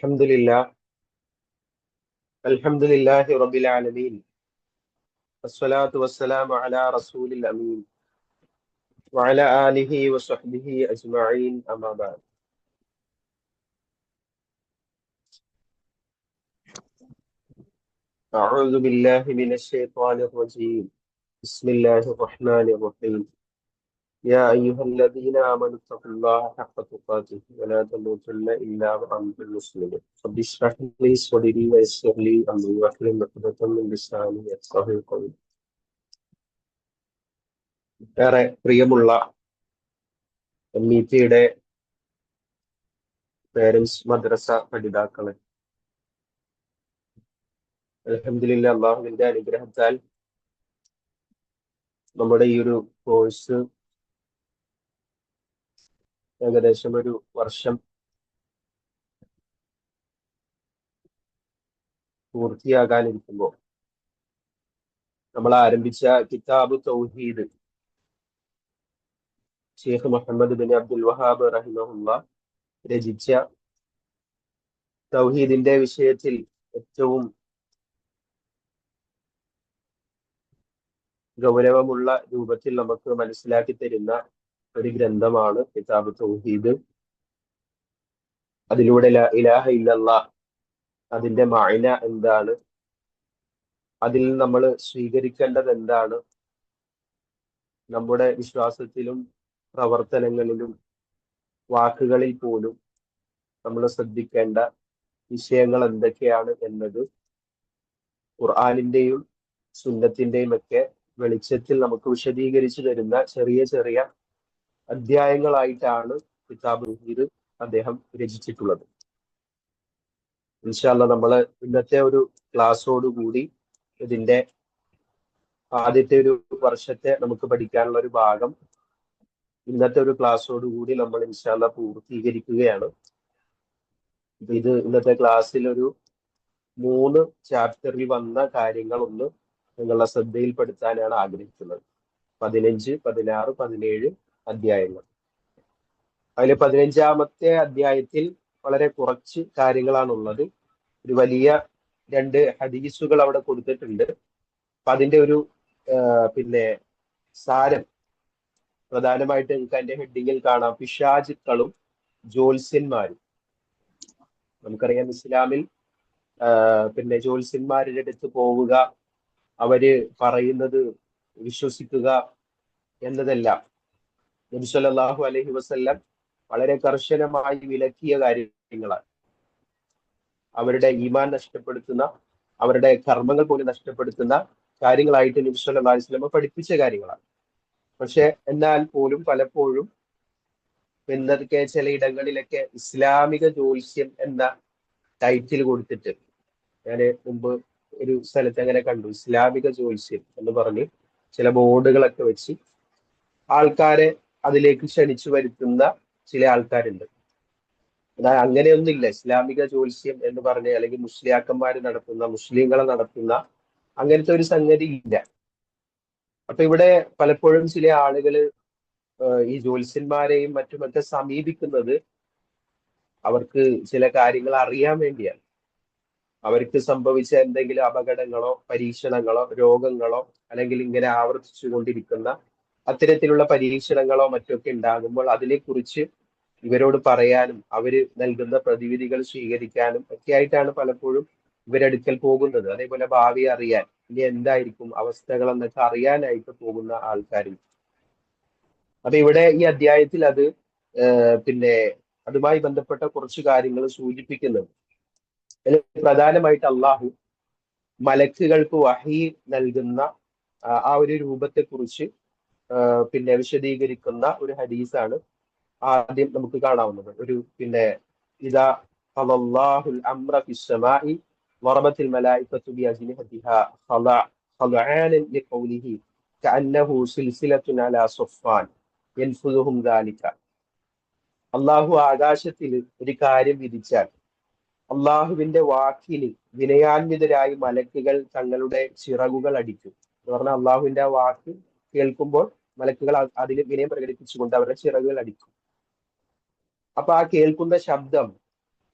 الحمد لله الحمد لله رب العالمين. الصلاة والسلام على رسول الأمين وعلى آله وصحبه أجمعين أما بعد. أعوذ بالله من الشيطان الرجيم. بسم الله الرحمن الرحيم. يا أيها الذين آمنوا اتقوا الله حق تقاته ولا تموتن إلا وأنتم مسلمون. رب اشرح لي صدري ويسر لي أمري واحلل عقدة من لساني يفقهوا قولي. ഏറെ പ്രിയമുള്ള MITയുടെ പേരൻസ് മദ്രസ പഠിതാക്കളെ, അൽഹംദുലില്ലാ അള്ളാഹുവിന്റെ അനുഗ്രഹത്താൽ നമ്മുടെ ഈ ഒരു കോഴ്സ് ഏകദേശം ഒരു വർഷം പൂർത്തിയാകാനിരിക്കുമ്പോൾ നമ്മൾ ആരംഭിച്ച കിതാബ് തൗഹീദ് ഷെയ്ഖ് മുഹമ്മദ് ബിൻ അബ്ദുൽ വഹാബ് റഹിമഹുല്ലാ രചിച്ച തൗഹീദിന്റെ വിഷയത്തിൽ ഏറ്റവും ഗൗരവമുള്ള രൂപത്തിൽ നമുക്ക് മനസ്സിലാക്കി തരുന്ന ഒരു ഗ്രന്ഥമാണ് കിതാബ് തൗഹീദ്. അതിലൂടെ ലാ ഇലാഹ ഇല്ലല്ലാഹ്, അതിന്റെ മഅന എന്താണ്, അതിൽ നമ്മൾ സ്വീകരിക്കേണ്ടത് എന്താണ്, നമ്മുടെ വിശ്വാസത്തിലും പ്രവർത്തനങ്ങളിലും വാക്കുകളിൽ പോലും നമ്മൾ ശ്രദ്ധിക്കേണ്ട വിഷയങ്ങൾ എന്തൊക്കെയാണ് എന്നത് ഖുർആനിന്റെയും സുന്നത്തിന്റെയും ഒക്കെ വെളിച്ചത്തിൽ നമുക്ക് വിശദീകരിച്ചു തരുന്ന ചെറിയ ചെറിയ അധ്യായങ്ങളായിട്ടാണ് കിതാബ് തൗഹീദ് അദ്ദേഹം രചിച്ചിട്ടുള്ളത്. ഇൻഷാ അല്ലാഹ് നമ്മള് ഇന്നത്തെ ഒരു ക്ലാസ്സോടുകൂടി ഇതിന്റെ ആദ്യത്തെ ഒരു വർഷത്തെ നമുക്ക് പഠിക്കാനുള്ള ഒരു ഭാഗം ഇന്നത്തെ ഒരു ക്ലാസ്സോടുകൂടി നമ്മൾ ഇൻഷാ അല്ലാഹ് പൂർത്തീകരിക്കുകയാണ്. ഇത് ഇന്നത്തെ ക്ലാസ്സിൽ ഒരു 3 ചാപ്റ്ററിൽ വന്ന കാര്യങ്ങൾ ഒന്ന് നിങ്ങളുടെ ശ്രദ്ധയിൽപ്പെടുത്താനാണ് ആഗ്രഹിക്കുന്നത്. 15, 16, 17 അധ്യായങ്ങൾ. അതിൽ 15-ാമത്തെ അധ്യായത്തിൽ വളരെ കുറച്ച് കാര്യങ്ങളാണുള്ളത്. ഒരു വലിയ 2 ഹദീസുകൾ അവിടെ കൊടുത്തിട്ടുണ്ട്. അപ്പൊ അതിന്റെ ഒരു പിന്നെ സാരം പ്രധാനമായിട്ട് നിങ്ങൾക്ക് അതിന്റെ ഹെഡിങ്ങിൽ കാണാം: പിശാചുക്കളും ജ്യോത്സ്യന്മാരും. നമുക്കറിയാം ഇസ്ലാമിൽ പിന്നെ ജ്യോത്സ്യന്മാരുടെ അടുത്ത് പോവുക, അവര് പറയുന്നത് വിശ്വസിക്കുക എന്നതെല്ലാം നബി സല്ലല്ലാഹു അലൈഹി വസല്ലം വളരെ കർശനമായി വിലക്കിയ കാര്യങ്ങളാണ്. അവരുടെ ഈമാൻ നഷ്ടപ്പെടുത്തുന്ന, അവരുടെ കർമ്മങ്ങൾ പോലും നഷ്ടപ്പെടുത്തുന്ന കാര്യങ്ങളായിട്ട് നബി സല്ലല്ലാഹു അലൈഹി വസല്ലം പഠിപ്പിച്ച കാര്യങ്ങളാണ്. പക്ഷെ എന്നാൽ പോലും പലപ്പോഴും ഇന്നതൊക്കെ ചിലയിടങ്ങളിലൊക്കെ ഇസ്ലാമിക ജ്യോത്സ്യം എന്ന ടൈറ്റിൽ കൊടുത്തിട്ട്, ഞാൻ മുമ്പ് ഒരു സ്ഥലത്ത് അങ്ങനെ കണ്ടു, ഇസ്ലാമിക ജ്യോത്സ്യം എന്ന് പറഞ്ഞ് ചില ബോർഡുകളൊക്കെ വെച്ച് ആൾക്കാരെ അതിലേക്ക് ക്ഷണിച്ചു വരുത്തുന്ന ചില ആൾക്കാരുണ്ട്. എന്നാൽ അങ്ങനെയൊന്നുമില്ല. ഇസ്ലാമിക ജ്യോത്സ്യം എന്ന് പറഞ്ഞ് അല്ലെങ്കിൽ മുസ്ലിയാക്കന്മാർ നടത്തുന്ന, മുസ്ലിങ്ങളെ നടത്തുന്ന അങ്ങനത്തെ ഒരു സംഗതി ഇല്ല. അപ്പൊ ഇവിടെ പലപ്പോഴും ചില ആളുകൾ ഈ ജ്യോത്സ്യന്മാരെയും മറ്റുമൊക്കെ സമീപിക്കുന്നത് അവർക്ക് ചില കാര്യങ്ങൾ അറിയാൻ വേണ്ടിയാണ്. അവർക്ക് സംഭവിച്ച എന്തെങ്കിലും അപകടങ്ങളോ പരീക്ഷണങ്ങളോ രോഗങ്ങളോ അല്ലെങ്കിൽ ഇങ്ങനെ ആവർത്തിച്ചു കൊണ്ടിരിക്കുന്ന അത്തരത്തിലുള്ള പരീക്ഷണങ്ങളോ മറ്റൊക്കെ ഉണ്ടാകുമ്പോൾ അതിനെക്കുറിച്ച് ഇവരോട് പറയാനും അവര് നൽകുന്ന പ്രതിവിധികൾ സ്വീകരിക്കാനും ഒക്കെ ആയിട്ടാണ് പലപ്പോഴും ഇവരടുക്കൽ പോകുന്നത്. അതേപോലെ ഭാവി അറിയാൻ, ഇനി എന്തായിരിക്കും അവസ്ഥകൾ എന്നൊക്കെ അറിയാനായിട്ട് പോകുന്ന ആൾക്കാരും. അപ്പൊ ഇവിടെ ഈ അധ്യായത്തിൽ അത് പിന്നെ അതുമായി ബന്ധപ്പെട്ട കുറച്ച് കാര്യങ്ങൾ സൂചിപ്പിക്കുന്നുണ്ട്. അതിൽ പ്രധാനമായിട്ട് അള്ളാഹു മലക്കുകൾക്ക് വഹി നൽകുന്ന ആ ഒരു രൂപത്തെക്കുറിച്ച് പിന്നെ വിശദീകരിക്കുന്ന ഒരു ഹദീസാണ് ആദ്യം നമുക്ക് കാണാവുന്നത്. ഒരു പിന്നെ ഇദാ ഖളല്ലാഹുൽ അംറ ഫിസ്സമാഇ വറബത്തിൽ മലായികത്തു ബിഅജ്നിഹതിഹാ ഖളഅാനൻ ലിഖൗലിഹി കഅന്നഹു സിൽസിലത്തുൻ അലാ സഫ്വാൻ യൻഫുദുഹും ദാലിക. അള്ളാഹു ആകാശത്തിൽ ഒരു കാര്യം വിധിച്ചാൽ അള്ളാഹുവിന്റെ വാക്കിന് വിനയാന്വിതരായി മലക്കുകൾ തങ്ങളുടെ ചിറകുകൾ അടിക്കും എന്ന് പറഞ്ഞാൽ, അള്ളാഹുവിന്റെ ആ വാക്ക് കേൾക്കുമ്പോൾ മലക്കുകൾ അതിന് വിനയം പ്രകടിപ്പിച്ചുകൊണ്ട് അവരുടെ ചിറകുകൾ അടിക്കും. അപ്പൊ ആ കേൾക്കുന്ന ശബ്ദം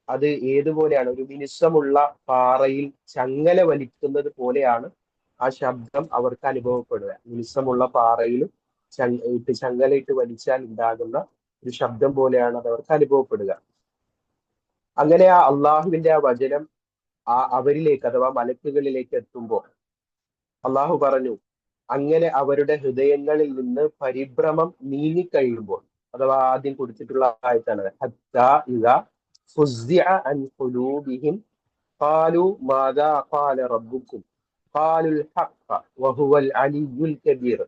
അത് ഏതുപോലെയാണ്, ഒരു മിനുസമുള്ള പാറയിൽ ചങ്ങല വലിക്കുന്നത് പോലെയാണ് ആ ശബ്ദം അവർക്ക് അനുഭവപ്പെടുക. മിനുസമുള്ള പാറയിൽ ചങ്ങലയിട്ട് വലിച്ചാൽ ഉണ്ടാകുന്ന ഒരു ശബ്ദം പോലെയാണ് അത് അവർക്ക് അനുഭവപ്പെടുക. അങ്ങനെ ആ അള്ളാഹുവിന്റെ ആ വചനം അവരിലേക്ക് അഥവാ മലക്കുകളിലേക്ക് എത്തുമ്പോൾ അള്ളാഹു പറഞ്ഞു, അങ്ങനെ അവരുടെ ഹൃദയങ്ങളിൽ നിന്ന് പരിഭ്രമം നീങ്ങിക്കഴിയുമ്പോൾ, അഥവാ ആദ്യം കൊടുത്തിട്ടുള്ള ആയത്താണ്, ഹത്താ ഇദാ ഫുസ്സിഅ അൻ ഖുലൂബിഹിം ഖാലൂ മാദാ ഖാല റബ്ബുക്കും ഖാലുൽ ഹഖ്ഖ വഹുവൽ അലിയ്യുൽ കബീർ.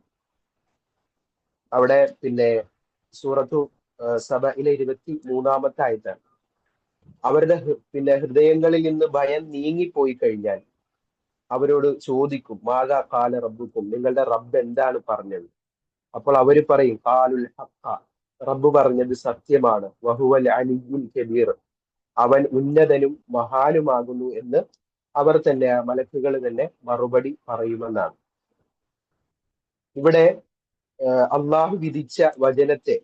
അവിടെ പിന്നെ സൂറത്തു സബയിലെ 23-ാമത്തെ ആയത്താണ്. അവരുടെ പിന്നെ ഹൃദയങ്ങളിൽ നിന്ന് ഭയം നീങ്ങിപ്പോയി കഴിഞ്ഞാൽ അവരോട് ചോദിക്കും, മാതാ കാല റബ്ബുക്കും, നിങ്ങളുടെ റബ്ബ് എന്താണ് പറഞ്ഞത്? അപ്പോൾ അവര് പറയും, കാലുൽ ഹഖ, റബ്ബ് പറഞ്ഞത് സത്യമാണ്, വഹുവൽ അലിയുൽ കബീർ, അവൻ ഉന്നതനും മഹാനുമാകുന്നു എന്ന് അവർ തന്നെ, മലക്കുകൾ തന്നെ മറുപടി പറയുമെന്നാണ്. ഇവിടെ അള്ളാഹു വിധിച്ച വചനത്തെ,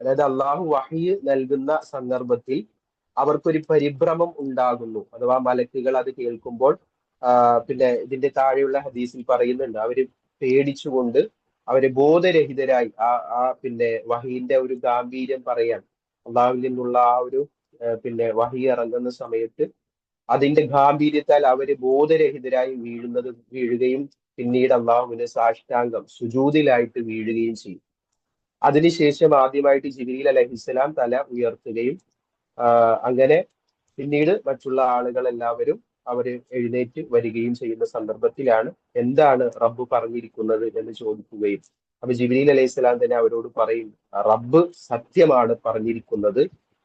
അതായത് അള്ളാഹു വഹി നൽകുന്ന സന്ദർഭത്തിൽ അവർക്കൊരു പരിഭ്രമം ഉണ്ടാകുന്നു, അഥവാ മലക്കുകൾ അത് കേൾക്കുമ്പോൾ പിന്നെ ഇതിന്റെ താഴെയുള്ള ഹദീസിൽ പറയുന്നുണ്ട്, അവര് പേടിച്ചുകൊണ്ട് അവരെ ബോധരഹിതരായി പിന്നെ വഹീന്റെ ഒരു ഗാംഭീര്യം പറയാൻ, അള്ളാഹുവിൽ നിന്നുള്ള ആ ഒരു പിന്നെ വഹി ഇറങ്ങുന്ന സമയത്ത് അതിന്റെ ഗാംഭീര്യത്താൽ അവര് ബോധരഹിതരായി വീഴുകയും പിന്നീട് അള്ളാഹുവിന് സാഷ്ടാംഗം സുജൂദിലായിട്ട് വീഴുകയും ചെയ്യും. അതിനുശേഷം ആദ്യമായിട്ട് ജിബ്രീൽ അലൈഹിസ്സലാം തല ഉയർത്തുകയും അങ്ങനെ പിന്നീട് മറ്റുള്ള ആളുകൾ എല്ലാവരും അവര് എഴുന്നേറ്റ് വരികയും ചെയ്യുന്ന സന്ദർഭത്തിലാണ് എന്താണ് റബ്ബ് പറഞ്ഞിരിക്കുന്നത് എന്ന് ചോദിക്കുകയും, അപ്പൊ ജിബ്രീൽ അലൈഹിസ്സലാം തന്നെ അവരോട് പറയും, റബ്ബ് സത്യമാണ് പറഞ്ഞിരിക്കുന്നത്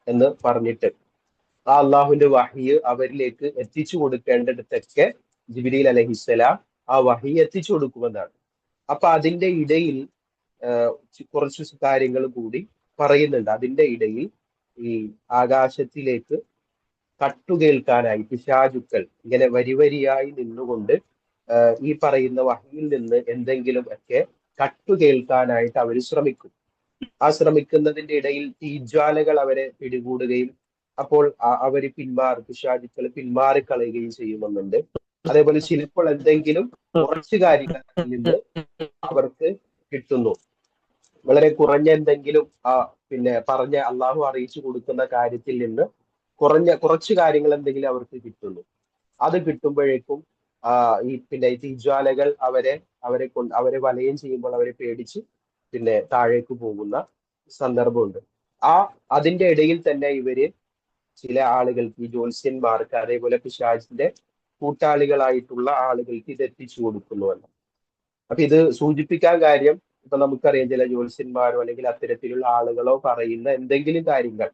എന്ന് പറഞ്ഞിട്ട് ആ അള്ളാഹുവിന്റെ വഹി അവരിലേക്ക് എത്തിച്ചു കൊടുക്കേണ്ടിടത്തൊക്കെ ജിബ്രീൽ അലൈഹിസ്സലാം ആ വഹി എത്തിച്ചു കൊടുക്കുമെന്നാണ്. അപ്പൊ അതിന്റെ ഇടയിൽ കുറച്ച് കാര്യങ്ങൾ കൂടി പറയുന്നുണ്ട്. അതിന്റെ ഇടയിൽ ഈ ആകാശത്തിലേക്ക് കട്ടുകേൾക്കാനായി പിശാചുക്കൾ ഇങ്ങനെ വരിവരിയായി നിന്നുകൊണ്ട് ഈ പറയുന്ന വഹിയിൽ നിന്ന് എന്തെങ്കിലും ഒക്കെ കട്ടുകേൾക്കാനായിട്ട് അവർ ശ്രമിക്കും. ആ ശ്രമിക്കുന്നതിന്റെ ഇടയിൽ തീജ്വാലകൾ അവരെ പിടികൂടുകയും അപ്പോൾ അവര് പിശാചുക്കൾ പിന്മാറിക്കളയുകയും ചെയ്യുമെന്നുണ്ട്. അതേപോലെ ചിലപ്പോൾ എന്തെങ്കിലും കുറച്ച് കാര്യങ്ങളിൽ നിന്ന് അവർക്ക് കിട്ടുന്നു, വളരെ കുറഞ്ഞ എന്തെങ്കിലും പിന്നെ പറഞ്ഞ അള്ളാഹു അറിയിച്ചു കൊടുക്കുന്ന കാര്യത്തിൽ നിന്ന് കുറച്ച് കാര്യങ്ങൾ എന്തെങ്കിലും അവർക്ക് കിട്ടുന്നു. അത് കിട്ടുമ്പോഴേക്കും ഈ പിന്നെ തീജ്വാലകൾ അവരെ വലയം ചെയ്യുമ്പോൾ അവരെ പേടിച്ച് പിന്നെ താഴേക്ക് പോകുന്ന സന്ദർഭമുണ്ട്. അതിന്റെ ഇടയിൽ തന്നെ ഇവര് ചില ആളുകൾക്ക്, ഈ ജ്യോത്സ്യന്മാർക്ക്, അതേപോലെ പിശാചിന്റെ കൂട്ടാളികളായിട്ടുള്ള ആളുകൾക്ക് ഇത് എത്തിച്ചു കൊടുക്കുന്നുവല്ല. അപ്പൊ ഇത് സൂചിപ്പിക്കാൻ കാര്യം, ഇപ്പൊ നമുക്കറിയാം ചില ജ്യോത്സ്യന്മാരോ അല്ലെങ്കിൽ അത്തരത്തിലുള്ള ആളുകളോ പറയുന്ന എന്തെങ്കിലും കാര്യങ്ങൾ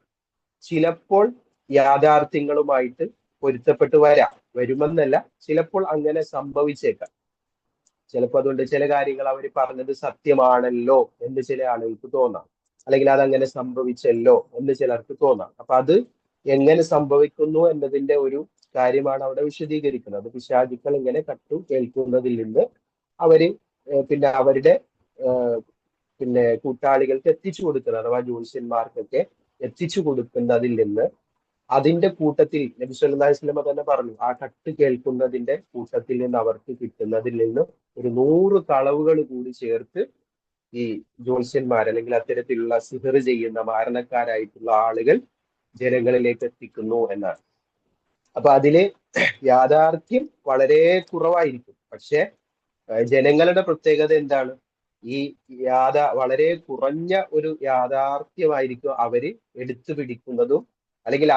ചിലപ്പോൾ യാഥാർത്ഥ്യങ്ങളുമായിട്ട് പൊരുത്തപ്പെട്ട് വരുമെന്നല്ല, ചിലപ്പോൾ അങ്ങനെ സംഭവിച്ചേക്കാം. ചിലപ്പോൾ അതുകൊണ്ട് ചില കാര്യങ്ങൾ അവർ പറഞ്ഞത് സത്യമാണല്ലോ എന്ന് ചില ആളുകൾക്ക് തോന്നാം, അല്ലെങ്കിൽ അതങ്ങനെ സംഭവിച്ചല്ലോ എന്ന് ചിലർക്ക് തോന്നാം. അപ്പൊ അത് എങ്ങനെ സംഭവിക്കുന്നു എന്നതിന്റെ ഒരു കാര്യമാണ് അവിടെ വിശദീകരിക്കുന്നത്. അത് പിശാചുക്കൾ ഇങ്ങനെ കേൾക്കുന്നതിൽ നിന്ന് അവര് പിന്നെ അവരുടെ പിന്നെ കൂട്ടാളികൾക്ക് എത്തിച്ചു കൊടുക്കുന്നത്, അഥവാ ജ്യോത്സ്യന്മാർക്കൊക്കെ എത്തിച്ചു കൊടുക്കുന്നതിൽ നിന്ന്, അതിന്റെ കൂട്ടത്തിൽ നബി സല്ലല്ലാഹു അലൈഹി വസല്ലം തന്നെ പറഞ്ഞു, ആ കേൾക്കുന്നതിന്റെ കൂട്ടത്തിൽ നിന്ന് അവർക്ക് കിട്ടുന്നതിൽ നിന്ന് ഒരു 100 കളവുകൾ കൂടി ചേർത്ത് ഈ ജ്യോത്സ്യന്മാർ അല്ലെങ്കിൽ അത്തരത്തിലുള്ള സിഹർ ചെയ്യുന്ന മാരണക്കാരായിട്ടുള്ള ആളുകൾ ജനങ്ങളിലേക്ക് എത്തിക്കുന്നു എന്നാണ്. അപ്പൊ അതില് യാഥാർത്ഥ്യം വളരെ കുറവായിരിക്കും. പക്ഷെ ജനങ്ങളുടെ പ്രത്യേകത എന്താണ്? ഈ വളരെ കുറഞ്ഞ ഒരു യാഥാർത്ഥ്യമായിരിക്കും അവര് എടുത്തു പിടിക്കുന്നതും, അല്ലെങ്കിൽ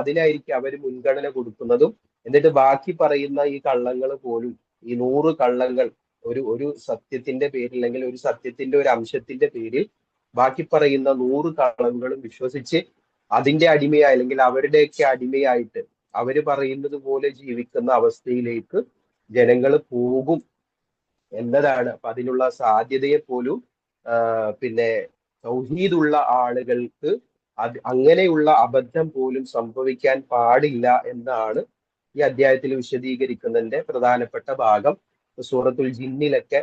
അതിനായിരിക്കും അവർ മുൻഗണന കൊടുക്കുന്നതും. എന്നിട്ട് ബാക്കി പറയുന്ന ഈ കള്ളങ്ങൾ പോലും, ഈ 100 കള്ളങ്ങൾ ഒരു സത്യത്തിന്റെ പേരിൽ, അല്ലെങ്കിൽ ഒരു സത്യത്തിന്റെ ഒരു അംശത്തിന്റെ പേരിൽ ബാക്കി പറയുന്ന 100 കളവുകളും വിശ്വസിച്ച് അതിന്റെ അടിമയായി, അല്ലെങ്കിൽ അവരുടെയൊക്കെ അടിമയായിട്ട് അവര് പറയുന്നത് പോലെ ജീവിക്കുന്ന അവസ്ഥയിലേക്ക് ജനങ്ങൾ പോകും എന്നതാണ്. അപ്പൊ അതിനുള്ള സാധ്യതയെ പോലും പിന്നെ തൗഹീദുള്ള ആളുകൾക്ക് അങ്ങനെയുള്ള അബദ്ധം പോലും സംഭവിക്കാൻ പാടില്ല എന്നാണ് ഈ അധ്യായത്തിൽ വിശദീകരിക്കുന്നതിന്റെ പ്രധാനപ്പെട്ട ഭാഗം. സൂറത്തുൽ ജിന്നിലൊക്കെ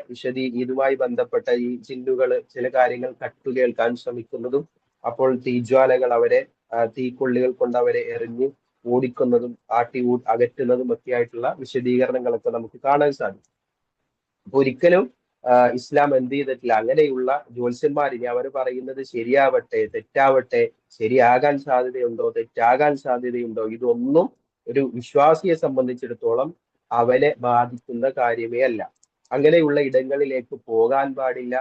ഇതുമായി ബന്ധപ്പെട്ട ഈ ജിന്നുകൾ ചില കാര്യങ്ങൾ കേൾക്കാൻ ശ്രമിക്കുന്നതും, അപ്പോൾ തീജ്വാലകൾ അവരെ തീക്കൊള്ളികൾ കൊണ്ട് അവരെ എറിഞ്ഞ് ഓടിക്കുന്നതും അകറ്റുന്നതും ഒക്കെ ആയിട്ടുള്ള വിശദീകരണങ്ങളൊക്കെ നമുക്ക് കാണാൻ സാധിക്കും. അപ്പൊ ഒരിക്കലും ഇസ്ലാം എന്ത് ചെയ്തിട്ടില്ല, അങ്ങനെയുള്ള ജ്യോത്സ്യന്മാരിനി അവർ പറയുന്നത് ശരിയാവട്ടെ തെറ്റാവട്ടെ, ശരിയാകാൻ സാധ്യതയുണ്ടോ തെറ്റാകാൻ സാധ്യതയുണ്ടോ, ഇതൊന്നും ഒരു വിശ്വാസിയെ സംബന്ധിച്ചിടത്തോളം അവനെ ബാധിക്കുന്ന കാര്യമേ അല്ല. അങ്ങനെയുള്ള ഇടങ്ങളിലേക്ക് പോകാൻ പാടില്ല.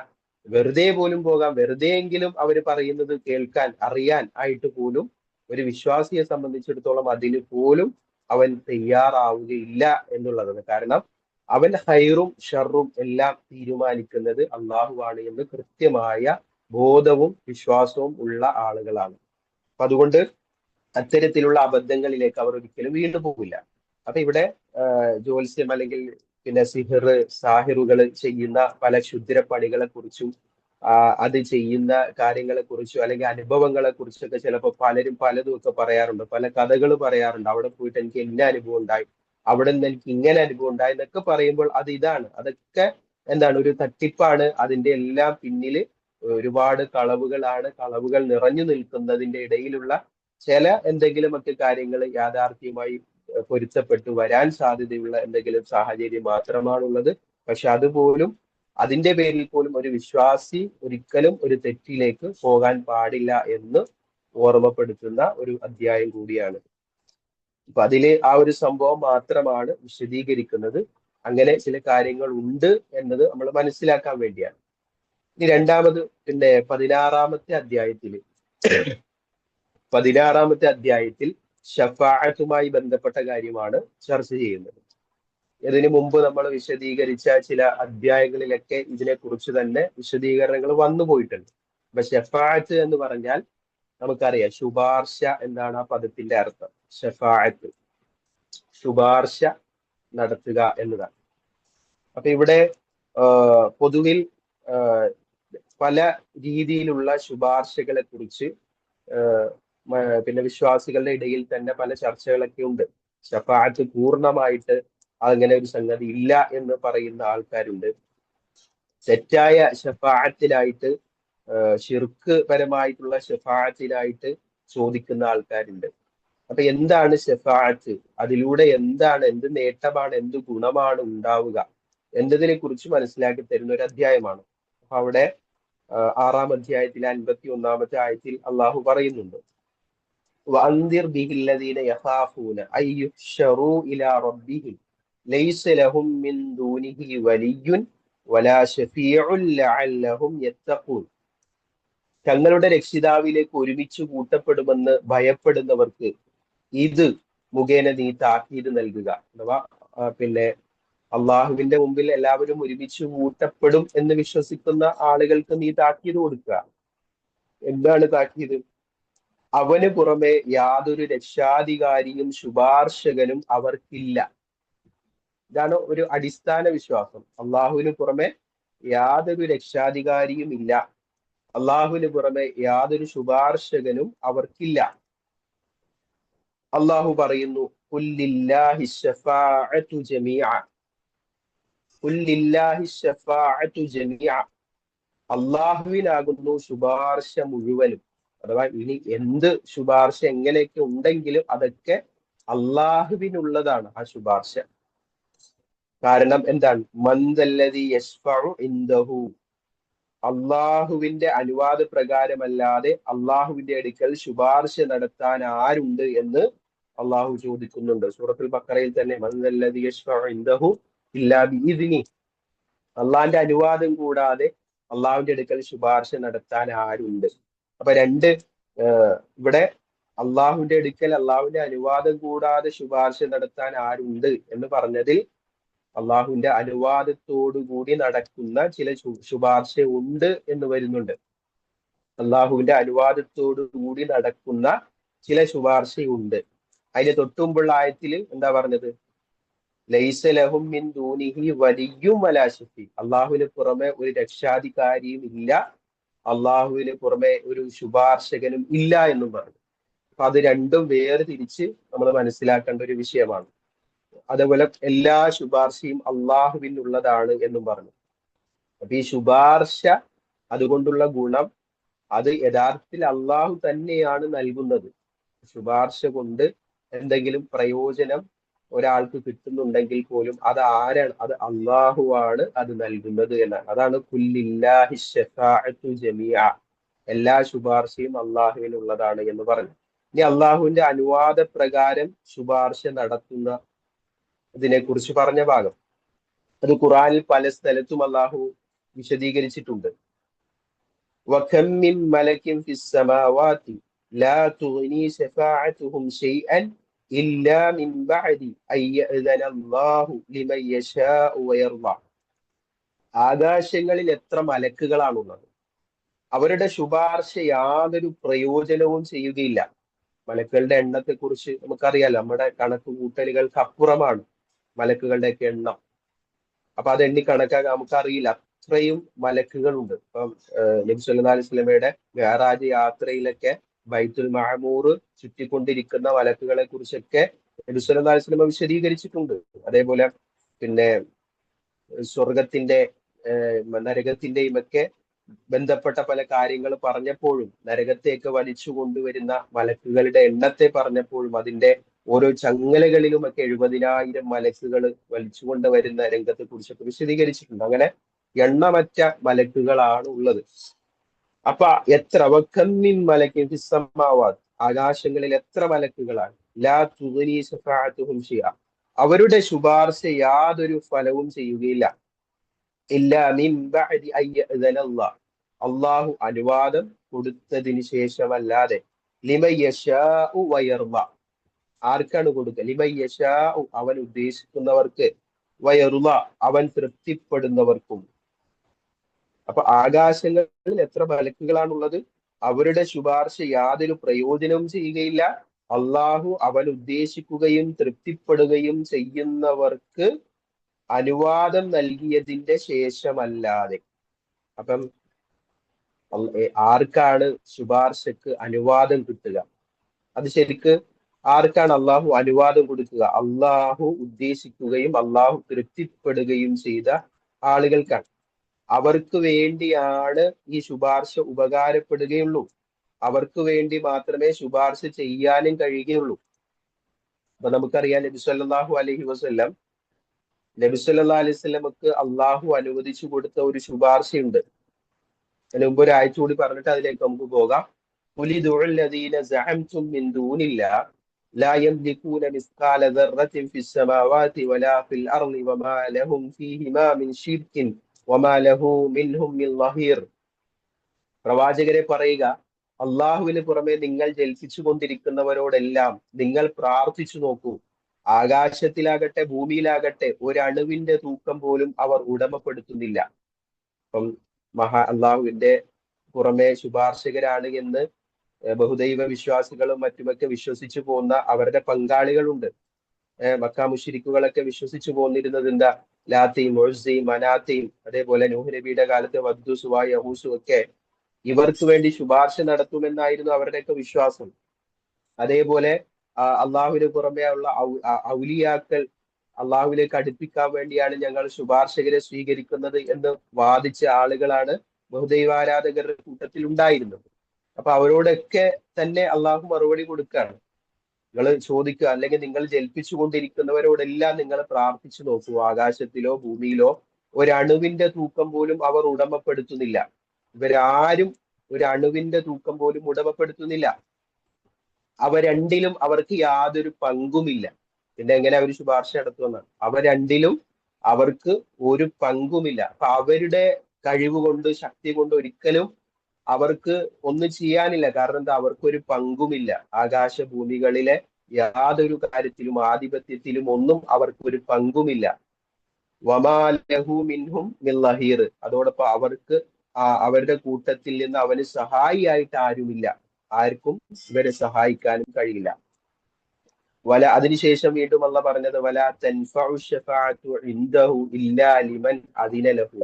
വെറുതെ പോലും പോകാം, വെറുതെയെങ്കിലും അവർ പറയുന്നത് കേൾക്കാൻ അറിയാൻ ആയിട്ട് പോലും ഒരു വിശ്വാസിയെ സംബന്ധിച്ചിടത്തോളം അതിന് പോലും അവൻ തയ്യാറാവുകയില്ല എന്നുള്ളതാണ്. കാരണം അവൻ ഹൈറും ഷറും എല്ലാം തീരുമാനിക്കുന്നത് അള്ളാഹുവാണ് എന്ന് കൃത്യമായ ബോധവും വിശ്വാസവും ഉള്ള ആളുകളാണ്. അപ്പൊ അതുകൊണ്ട് അത്തരത്തിലുള്ള അബദ്ധങ്ങളിലേക്ക് അവർ ഒരിക്കലും വീണ്ടു പോകില്ല. അപ്പൊ ഇവിടെ ജ്യോത്സ്യം അല്ലെങ്കിൽ പിന്നെ സിഹിർ, സാഹിറുകൾ ചെയ്യുന്ന പല ക്ഷുദ്രപ്പണികളെ കുറിച്ചും അത് ചെയ്യുന്ന കാര്യങ്ങളെ കുറിച്ചും അല്ലെങ്കിൽ അനുഭവങ്ങളെ കുറിച്ചൊക്കെ ചിലപ്പോൾ പലരും പലതും ഒക്കെ പറയാറുണ്ട്, പല കഥകൾ പറയാറുണ്ട്. അവിടെ പോയിട്ട് എനിക്ക് ഇന്ന അനുഭവം ഉണ്ടായി, അവിടെ നിന്ന് എനിക്ക് ഇങ്ങനെ അനുഭവം ഉണ്ടായി എന്നൊക്കെ പറയുമ്പോൾ അത് ഇതാണ്, അതൊക്കെ എന്താണ്, ഒരു തട്ടിപ്പാണ്. അതിന്റെ എല്ലാം പിന്നില് ഒരുപാട് കളവുകളാണ്. കളവുകൾ നിറഞ്ഞു നിൽക്കുന്നതിന്റെ ഇടയിലുള്ള ചില എന്തെങ്കിലുമൊക്കെ കാര്യങ്ങൾ യാഥാർത്ഥ്യമായി പൊരുത്തപ്പെട്ടു വരാൻ സാധ്യതയുള്ള എന്തെങ്കിലും സാഹചര്യം മാത്രമാണുള്ളത്. പക്ഷെ അതുപോലും അതിന്റെ പേരിൽ പോലും ഒരു വിശ്വാസി ഒരിക്കലും ഒരു തെറ്റിലേക്ക് പോകാൻ പാടില്ല എന്ന് ഓർമ്മപ്പെടുത്തുന്ന ഒരു അധ്യായം കൂടിയാണ്. അപ്പൊ അതില് ആ ഒരു സംഭവം മാത്രമാണ് വിശദീകരിക്കുന്നത്. അങ്ങനെ ചില കാര്യങ്ങൾ ഉണ്ട് എന്നത് നമ്മൾ മനസ്സിലാക്കാൻ വേണ്ടിയാണ്. ഇനി രണ്ടാമത് പിന്നെ പതിനാറാമത്തെ അധ്യായത്തിൽ ഷഫാഅത്തുമായി ബന്ധപ്പെട്ട കാര്യമാണ് ചർച്ച ചെയ്യുന്നത്. ഇതിനു മുമ്പ് നമ്മൾ വിശദീകരിച്ച ചില അധ്യായങ്ങളിലൊക്കെ ഇതിനെ കുറിച്ച് തന്നെ വിശദീകരണങ്ങൾ വന്നു പോയിട്ടുണ്ട്. അപ്പൊ ഷഫാഅത്ത് എന്ന് പറഞ്ഞാൽ നമുക്കറിയാം, ശുപാർശ എന്താണ് ആ പദത്തിന്റെ അർത്ഥം. ഷഫാഅത്ത് ശുപാർശ നടത്തുക എന്നതാണ്. അപ്പൊ ഇവിടെ പൊതുവിൽ പല രീതിയിലുള്ള ശുപാർശകളെ കുറിച്ച് പിന്നെ വിശ്വാസികളുടെ ഇടയിൽ തന്നെ പല ചർച്ചകളൊക്കെ ഉണ്ട്. ഷഫാഅത്ത് പൂർണ്ണമായിട്ട് അങ്ങനെ ഒരു സംഗതി ഇല്ല എന്ന് പറയുന്ന ആൾക്കാരുണ്ട്. തെറ്റായ ഷഫാഅത്തിനായിട്ട് ഷിർക്ക് പരമായിട്ടുള്ള ഷഫാഅത്തിനായിട്ട് ചോദിക്കുന്ന ആൾക്കാരുണ്ട്. അപ്പൊ എന്താണ് ഷഫാഅത്ത്, അതിലൂടെ എന്താണ്, എന്ത് നേട്ടമാണ്, എന്ത് ഗുണമാണ് ഉണ്ടാവുക എന്നതിനെ കുറിച്ച് മനസ്സിലാക്കി തരുന്ന ഒരു അധ്യായമാണ്. അപ്പൊ അവിടെ 6-ാം അധ്യായത്തിലെ 51-ാമത്തെ ആയത്തിൽ അള്ളാഹു പറയുന്നുണ്ട്, വഅൻദിർ ബിഹില്ലദീന യഖാഫൂന അയ്യുഹ്ശറൂ ഇലാ റബ്ബിഹിം ലൈസ ലഹും മിൻ ദൂനിഹി വലിയ്യുൻ വലാ ശഫീഉൻ ലഅല്ലഹും യത്തഖൂൻ. തങ്ങളുടെ രക്ഷിതാവിലേക്ക് ഒരുമിച്ച് കൂട്ടപ്പെടുമെന്ന് ഭയപ്പെടുന്നവർക്ക് ഇത് മുഖേന നീ താക്കീത് നൽകുക. അഥവാ പിന്നെ അള്ളാഹുവിന്റെ മുമ്പിൽ എല്ലാവരും ഒരുമിച്ച് കൂട്ടപ്പെടും എന്ന് വിശ്വസിക്കുന്ന ആളുകൾക്ക് നീ താക്കീത് കൊടുക്കുക. എന്താണ് താക്കീത്? അവന് പുറമെ യാതൊരു രക്ഷാധികാരിയും ശുപാർശകനും അവർക്കില്ല. ഇതാണ് ഒരു അടിസ്ഥാന വിശ്വാസം. അള്ളാഹുവിന് പുറമെ യാതൊരു രക്ഷാധികാരിയും ഇല്ല, അള്ളാഹുവിന് പുറമെ യാതൊരു ശുപാർശകനും അവർക്കില്ല. അള്ളാഹു പറയുന്നു, ഖുല്ലില്ലാഹി ശഫാഅതു ജമീഅ, ഖുല്ലില്ലാഹി ശഫാഅതു ജമീഅ, അള്ളാഹുവിനാകുന്നു ശുപാർശ മുഴുവനും. അഥവാ ഇനി എന്ത് ശുപാർശ എങ്ങനെയൊക്കെ ഉണ്ടെങ്കിലും അതൊക്കെ അള്ളാഹുവിനുള്ളതാണ് ആ ശുപാർശ. കാരണം എന്താണ്? മൻദല്ലദി യശ്ഫഉ ഇൻദഹു, അള്ളാഹുവിന്റെ അനുവാദ പ്രകാരമല്ലാതെ അള്ളാഹുവിന്റെ അടുക്കൽ ശുപാർശ നടത്താൻ ആരുണ്ട് എന്ന് അള്ളാഹു ചോദിക്കുന്നുണ്ട്. സൂറത്തുൽ ബഖറയിൽ തന്നെ മൻദല്ലദി യശ്ഫഉ ഇൻദഹു ഇല്ലാ ബിഇദ്നി, അള്ളാഹിന്റെ അനുവാദം കൂടാതെ അള്ളാഹുവിന്റെ അടുക്കൽ ശുപാർശ നടത്താൻ ആരുണ്ട്. അപ്പൊ ഇവിടെ അള്ളാഹുവിന്റെ അടുക്കൽ അള്ളാഹുവിന്റെ അനുവാദം കൂടാതെ ശുപാർശ നടത്താൻ ആരുണ്ട് എന്ന് പറഞ്ഞതിൽ അള്ളാഹുവിന്റെ അനുവാദത്തോടു കൂടി നടക്കുന്ന ചില ശുപാർശ ഉണ്ട് എന്ന് വരുന്നുണ്ട്. അള്ളാഹുവിന്റെ അനുവാദത്തോടു കൂടി നടക്കുന്ന ചില ശുപാർശയുണ്ട്. അതിന് തൊട്ടുമുമ്പുള്ള ആയത്തിൽ എന്താ പറഞ്ഞത്? ലൈസ ലഹും മിൻ ദൂനിഹി വലിയ്യും വലാ ശഫീ, അള്ളാഹുവിന് പുറമെ ഒരു രക്ഷാധികാരിയും ഇല്ല, അള്ളാഹുവിന് പുറമെ ഒരു ശുപാർശകനും ഇല്ല എന്നും പറഞ്ഞു. അപ്പൊ അത് രണ്ടും വേർതിരിച്ച് നമ്മൾ മനസ്സിലാക്കേണ്ട ഒരു വിഷയമാണ്. അതേപോലെ എല്ലാ ശുപാർശയും അള്ളാഹുവിനുള്ളതാണ് എന്നും പറഞ്ഞു. അപ്പൊ ഈ ശുപാർശ അതുകൊണ്ടുള്ള ഗുണം അത് യഥാർത്ഥത്തിൽ അള്ളാഹു തന്നെയാണ് നൽകുന്നത്. ശുപാർശ കൊണ്ട് എന്തെങ്കിലും പ്രയോജനം ഒരാൾക്ക് കിട്ടുന്നുണ്ടെങ്കിൽ പോലും അത് ആരാണ്? അത് അള്ളാഹുവാണ് അത് നൽകുന്നത് എന്നാണ്. അതാണ് കുല്ലില്ലാഹി ശഫാഅത്തു ജമീഅ, എല്ലാ ശുപാർശയും അള്ളാഹുവിനുള്ളതാണ് എന്ന് പറഞ്ഞു. ഇനി അള്ളാഹുവിന്റെ അനുവാദ പ്രകാരം ശുപാർശ നടത്തുന്ന ഇതിനെ കുറിച്ച് പറഞ്ഞ ഭാഗം, അത് ഖുറാനിൽ പല സ്ഥലത്തും അള്ളാഹു വിശദീകരിച്ചിട്ടുണ്ട്. وكم من ملك في السماوات لا تغني شفاعتهم شيئا إلا من بعد أن يأذن الله لمن يشاء ويرضى. ആകാശങ്ങളിൽ എത്ര മലക്കുകളാണുള്ളത്, അവരുടെ ശുപാർശ യാതൊരു പ്രയോജനവും ചെയ്യുകയില്ല. മലക്കുകളുടെ എണ്ണത്തെ കുറിച്ച് നമുക്കറിയാലോ, നമ്മുടെ കണക്ക് കൂട്ടലുകൾക്ക് അപ്പുറമാണ് മലക്കുകളുടെയൊക്കെ എണ്ണം. അപ്പൊ അത് എണ്ണി കണക്കാക്കാൻ നമുക്കറിയില്ല, അത്രയും മലക്കുകളുണ്ട്. ഇപ്പം നബി സല്ലല്ലാഹു അലൈഹി വസല്ലമയുടെ മെഹറാജ് യാത്രയിലൊക്കെ ബൈത്തുൽ മഅമൂർ ചുറ്റിക്കൊണ്ടിരിക്കുന്ന മലക്കുകളെ കുറിച്ചൊക്കെ നബി സല്ലല്ലാഹു അലൈഹി വസല്ലമ വിശദീകരിച്ചിട്ടുണ്ട്. അതേപോലെ പിന്നെ സ്വർഗത്തിന്റെ നരകത്തിന്റെയും ഒക്കെ ബന്ധപ്പെട്ട പല കാര്യങ്ങൾ പറഞ്ഞപ്പോഴും, നരകത്തേക്ക് വലിച്ചു കൊണ്ടുവരുന്ന മലക്കുകളുടെ എണ്ണത്തെ പറഞ്ഞപ്പോഴും, അതിന്റെ ഓരോ ചങ്ങലകളിലുമൊക്കെ 70,000 മലക്കുകൾ വലിച്ചു കൊണ്ടുവരുന്ന രംഗത്തെ കുറിച്ചൊക്കെ വിശദീകരിച്ചിട്ടുണ്ട്. അങ്ങനെ എണ്ണമറ്റ മലക്കുകളാണ് ഉള്ളത്. അപ്പൊ എത്ര വക്കമ്മിൻ മലക്കിൻ ഫിസ്സമാവാത്ത്, ആകാശങ്ങളിൽ എത്ര മലക്കുകളാണ്. ലാ തുഗ്നി ശഫാഅത്തുഹും ഷൈഅ, അവരുടെ ശുപാർശ യാതൊരു ഫലവും ചെയ്യുകയില്ല. ഇല്ലാ മിൻ ബഅദി അൻ യഅ്ദന അല്ലാഹ്, അള്ളാഹു അനുവാദം കൊടുത്തതിന് ശേഷമല്ലാതെ. ലിമൻ യശാഉ വയർള, ആർക്കാണ് കൊടുക്കുക? ലിമൻ യശാഉ, അവൻ ഉദ്ദേശിക്കുന്നവർക്ക്, വയർള, അവൻ തൃപ്തിപ്പെടുന്നവർക്കും. അപ്പൊ ആകാശങ്ങളിൽ എത്ര മലക്കുകളാണുള്ളത്, അവരുടെ ശുപാർശ യാതൊരു പ്രയോജനവും ചെയ്യുകയില്ല. അള്ളാഹു അവൻ ഉദ്ദേശിക്കുകയും തൃപ്തിപ്പെടുകയും ചെയ്യുന്നവർക്ക് അനുവാദം നൽകിയതിന്റെ ശേഷമല്ലാതെ. അപ്പം ആർക്കാണ് ശുപാർശക്ക് അനുവാദം കിട്ടുക? അത് ശരിക്ക് ആർക്കാണ് അള്ളാഹു അനുവാദം കൊടുക്കുക? അള്ളാഹു ഉദ്ദേശിക്കുകയും അള്ളാഹു തൃപ്തിപ്പെടുകയും ചെയ്ത ആളുകൾക്കാണ്. അവർക്ക് വേണ്ടിയാണ് ഈ ശുപാർശ ഉപകാരപ്പെടുകയുള്ളൂ. അവർക്ക് വേണ്ടി മാത്രമേ ശുപാർശ ചെയ്യാനും കഴിയുകയുള്ളൂ. അപ്പൊ നമുക്കറിയാം, നബി സല്ലല്ലാഹു അലൈഹി വസല്ലം, നബി സല്ലല്ലാഹു അലൈഹി വസല്ലമക്ക് അള്ളാഹു അനുവദിച്ചു കൊടുത്ത ഒരു ശുപാർശയുണ്ട്. അതിന് മുമ്പ് ഒരാഴ്ച കൂടി പറഞ്ഞിട്ട് അതിലേക്ക് നമുക്ക് പോകാം. لا يملكون مثقال ذرة في السماوات ولا في الأرض وما لهم فيهما من شرك وما له منهم من ظهير. പ്രവാചകരെ പറയുക, അള്ളാഹുവിന് പുറമെ നിങ്ങൾ ജൽപ്പിച്ചു കൊണ്ടിരിക്കുന്നവരോടെല്ലാം നിങ്ങൾ പ്രാർത്ഥിച്ചു നോക്കൂ. ആകാശത്തിലാകട്ടെ ഭൂമിയിലാകട്ടെ ഒരണുവിന്റെ തൂക്കം പോലും അവർ ഉടമപ്പെടുത്തുന്നില്ല. അപ്പം അള്ളാഹുവിന്റെ പുറമെ ശുപാർശകരാണ് എന്ന് ബഹുദൈവ വിശ്വാസികളും മറ്റുമൊക്കെ വിശ്വസിച്ചു പോകുന്ന അവരുടെ പങ്കാളികളുണ്ട്. മക്ക മുശ്രിക്കുകളൊക്കെ വിശ്വസിച്ചു പോന്നിരുന്നത് എന്താ? ലാത്തയും മൊഴ്സയും മനാത്തയും, അതേപോലെ നൂഹ് നബിയുടെ കാലത്ത് വദ്ദു സുവാ യഹൂസും ഒക്കെ ഇവർക്ക് വേണ്ടി ശുപാർശ നടത്തുമെന്നായിരുന്നു അവരുടെയൊക്കെ വിശ്വാസം. അതേപോലെ അള്ളാഹുവിന് പുറമെ ഉള്ള ഔലിയാക്കൾ അള്ളാഹുവിലേക്ക് അടുപ്പിക്കാൻ വേണ്ടിയാണ് ഞങ്ങൾ ശുപാർശകരെ സ്വീകരിക്കുന്നത് എന്ന് വാദിച്ച ആളുകളാണ് ബഹുദൈവാരാധകരുടെ കൂട്ടത്തിൽ ഉണ്ടായിരുന്നത്. അപ്പൊ അവരോടൊക്കെ തന്നെ അള്ളാഹു മറുപടി കൊടുക്കുകയാണ്. നിങ്ങൾ ചോദിക്കുക, അല്ലെങ്കിൽ നിങ്ങൾ ജൽപ്പിച്ചു കൊണ്ടിരിക്കുന്നവരോടെല്ലാം നിങ്ങൾ പ്രാർത്ഥിച്ചു നോക്കൂ. ആകാശത്തിലോ ഭൂമിയിലോ ഒരണുവിന്റെ തൂക്കം പോലും അവർ ഉടമപ്പെടുത്തുന്നില്ല. ഇവരാരും ഒരു അണുവിന്റെ തൂക്കം പോലും ഉടമപ്പെടുത്തുന്നില്ല. അവ രണ്ടിലും അവർക്ക് യാതൊരു പങ്കുമില്ല. പിന്നെ എങ്ങനെ അവർ ശുപാർശ നടത്തുമെന്നാണ്. അവ രണ്ടിലും അവർക്ക് ഒരു പങ്കുമില്ല. അപ്പൊ അവരുടെ കഴിവ് കൊണ്ട്, ശക്തി കൊണ്ട് ഒരിക്കലും അവർക്ക് ഒന്നും ചെയ്യാനില്ല. കാരണം എന്താ? അവർക്കൊരു പങ്കുമില്ല. ആകാശഭൂമികളിലെ യാതൊരു കാര്യത്തിലും ആധിപത്യത്തിലും ഒന്നും അവർക്ക് ഒരു പങ്കുമില്ല. വമാ ലഹു മിൻഹും മിൻ ലഹീർ, അതോടൊപ്പം അവർക്ക് അവരുടെ കൂട്ടത്തിൽ നിന്ന് അവന് സഹായിയായിട്ട് ആരുമില്ല. ആർക്കും ഇവരെ സഹായിക്കാനും കഴിയില്ല. അതിനുശേഷം വീണ്ടും അള്ളാഹ് പറഞ്ഞത് വലാ തൻഫഉ ശഫാഅതു ഇൻദഹു ഇല്ലാ ലിമൻ അദിന ലഹു,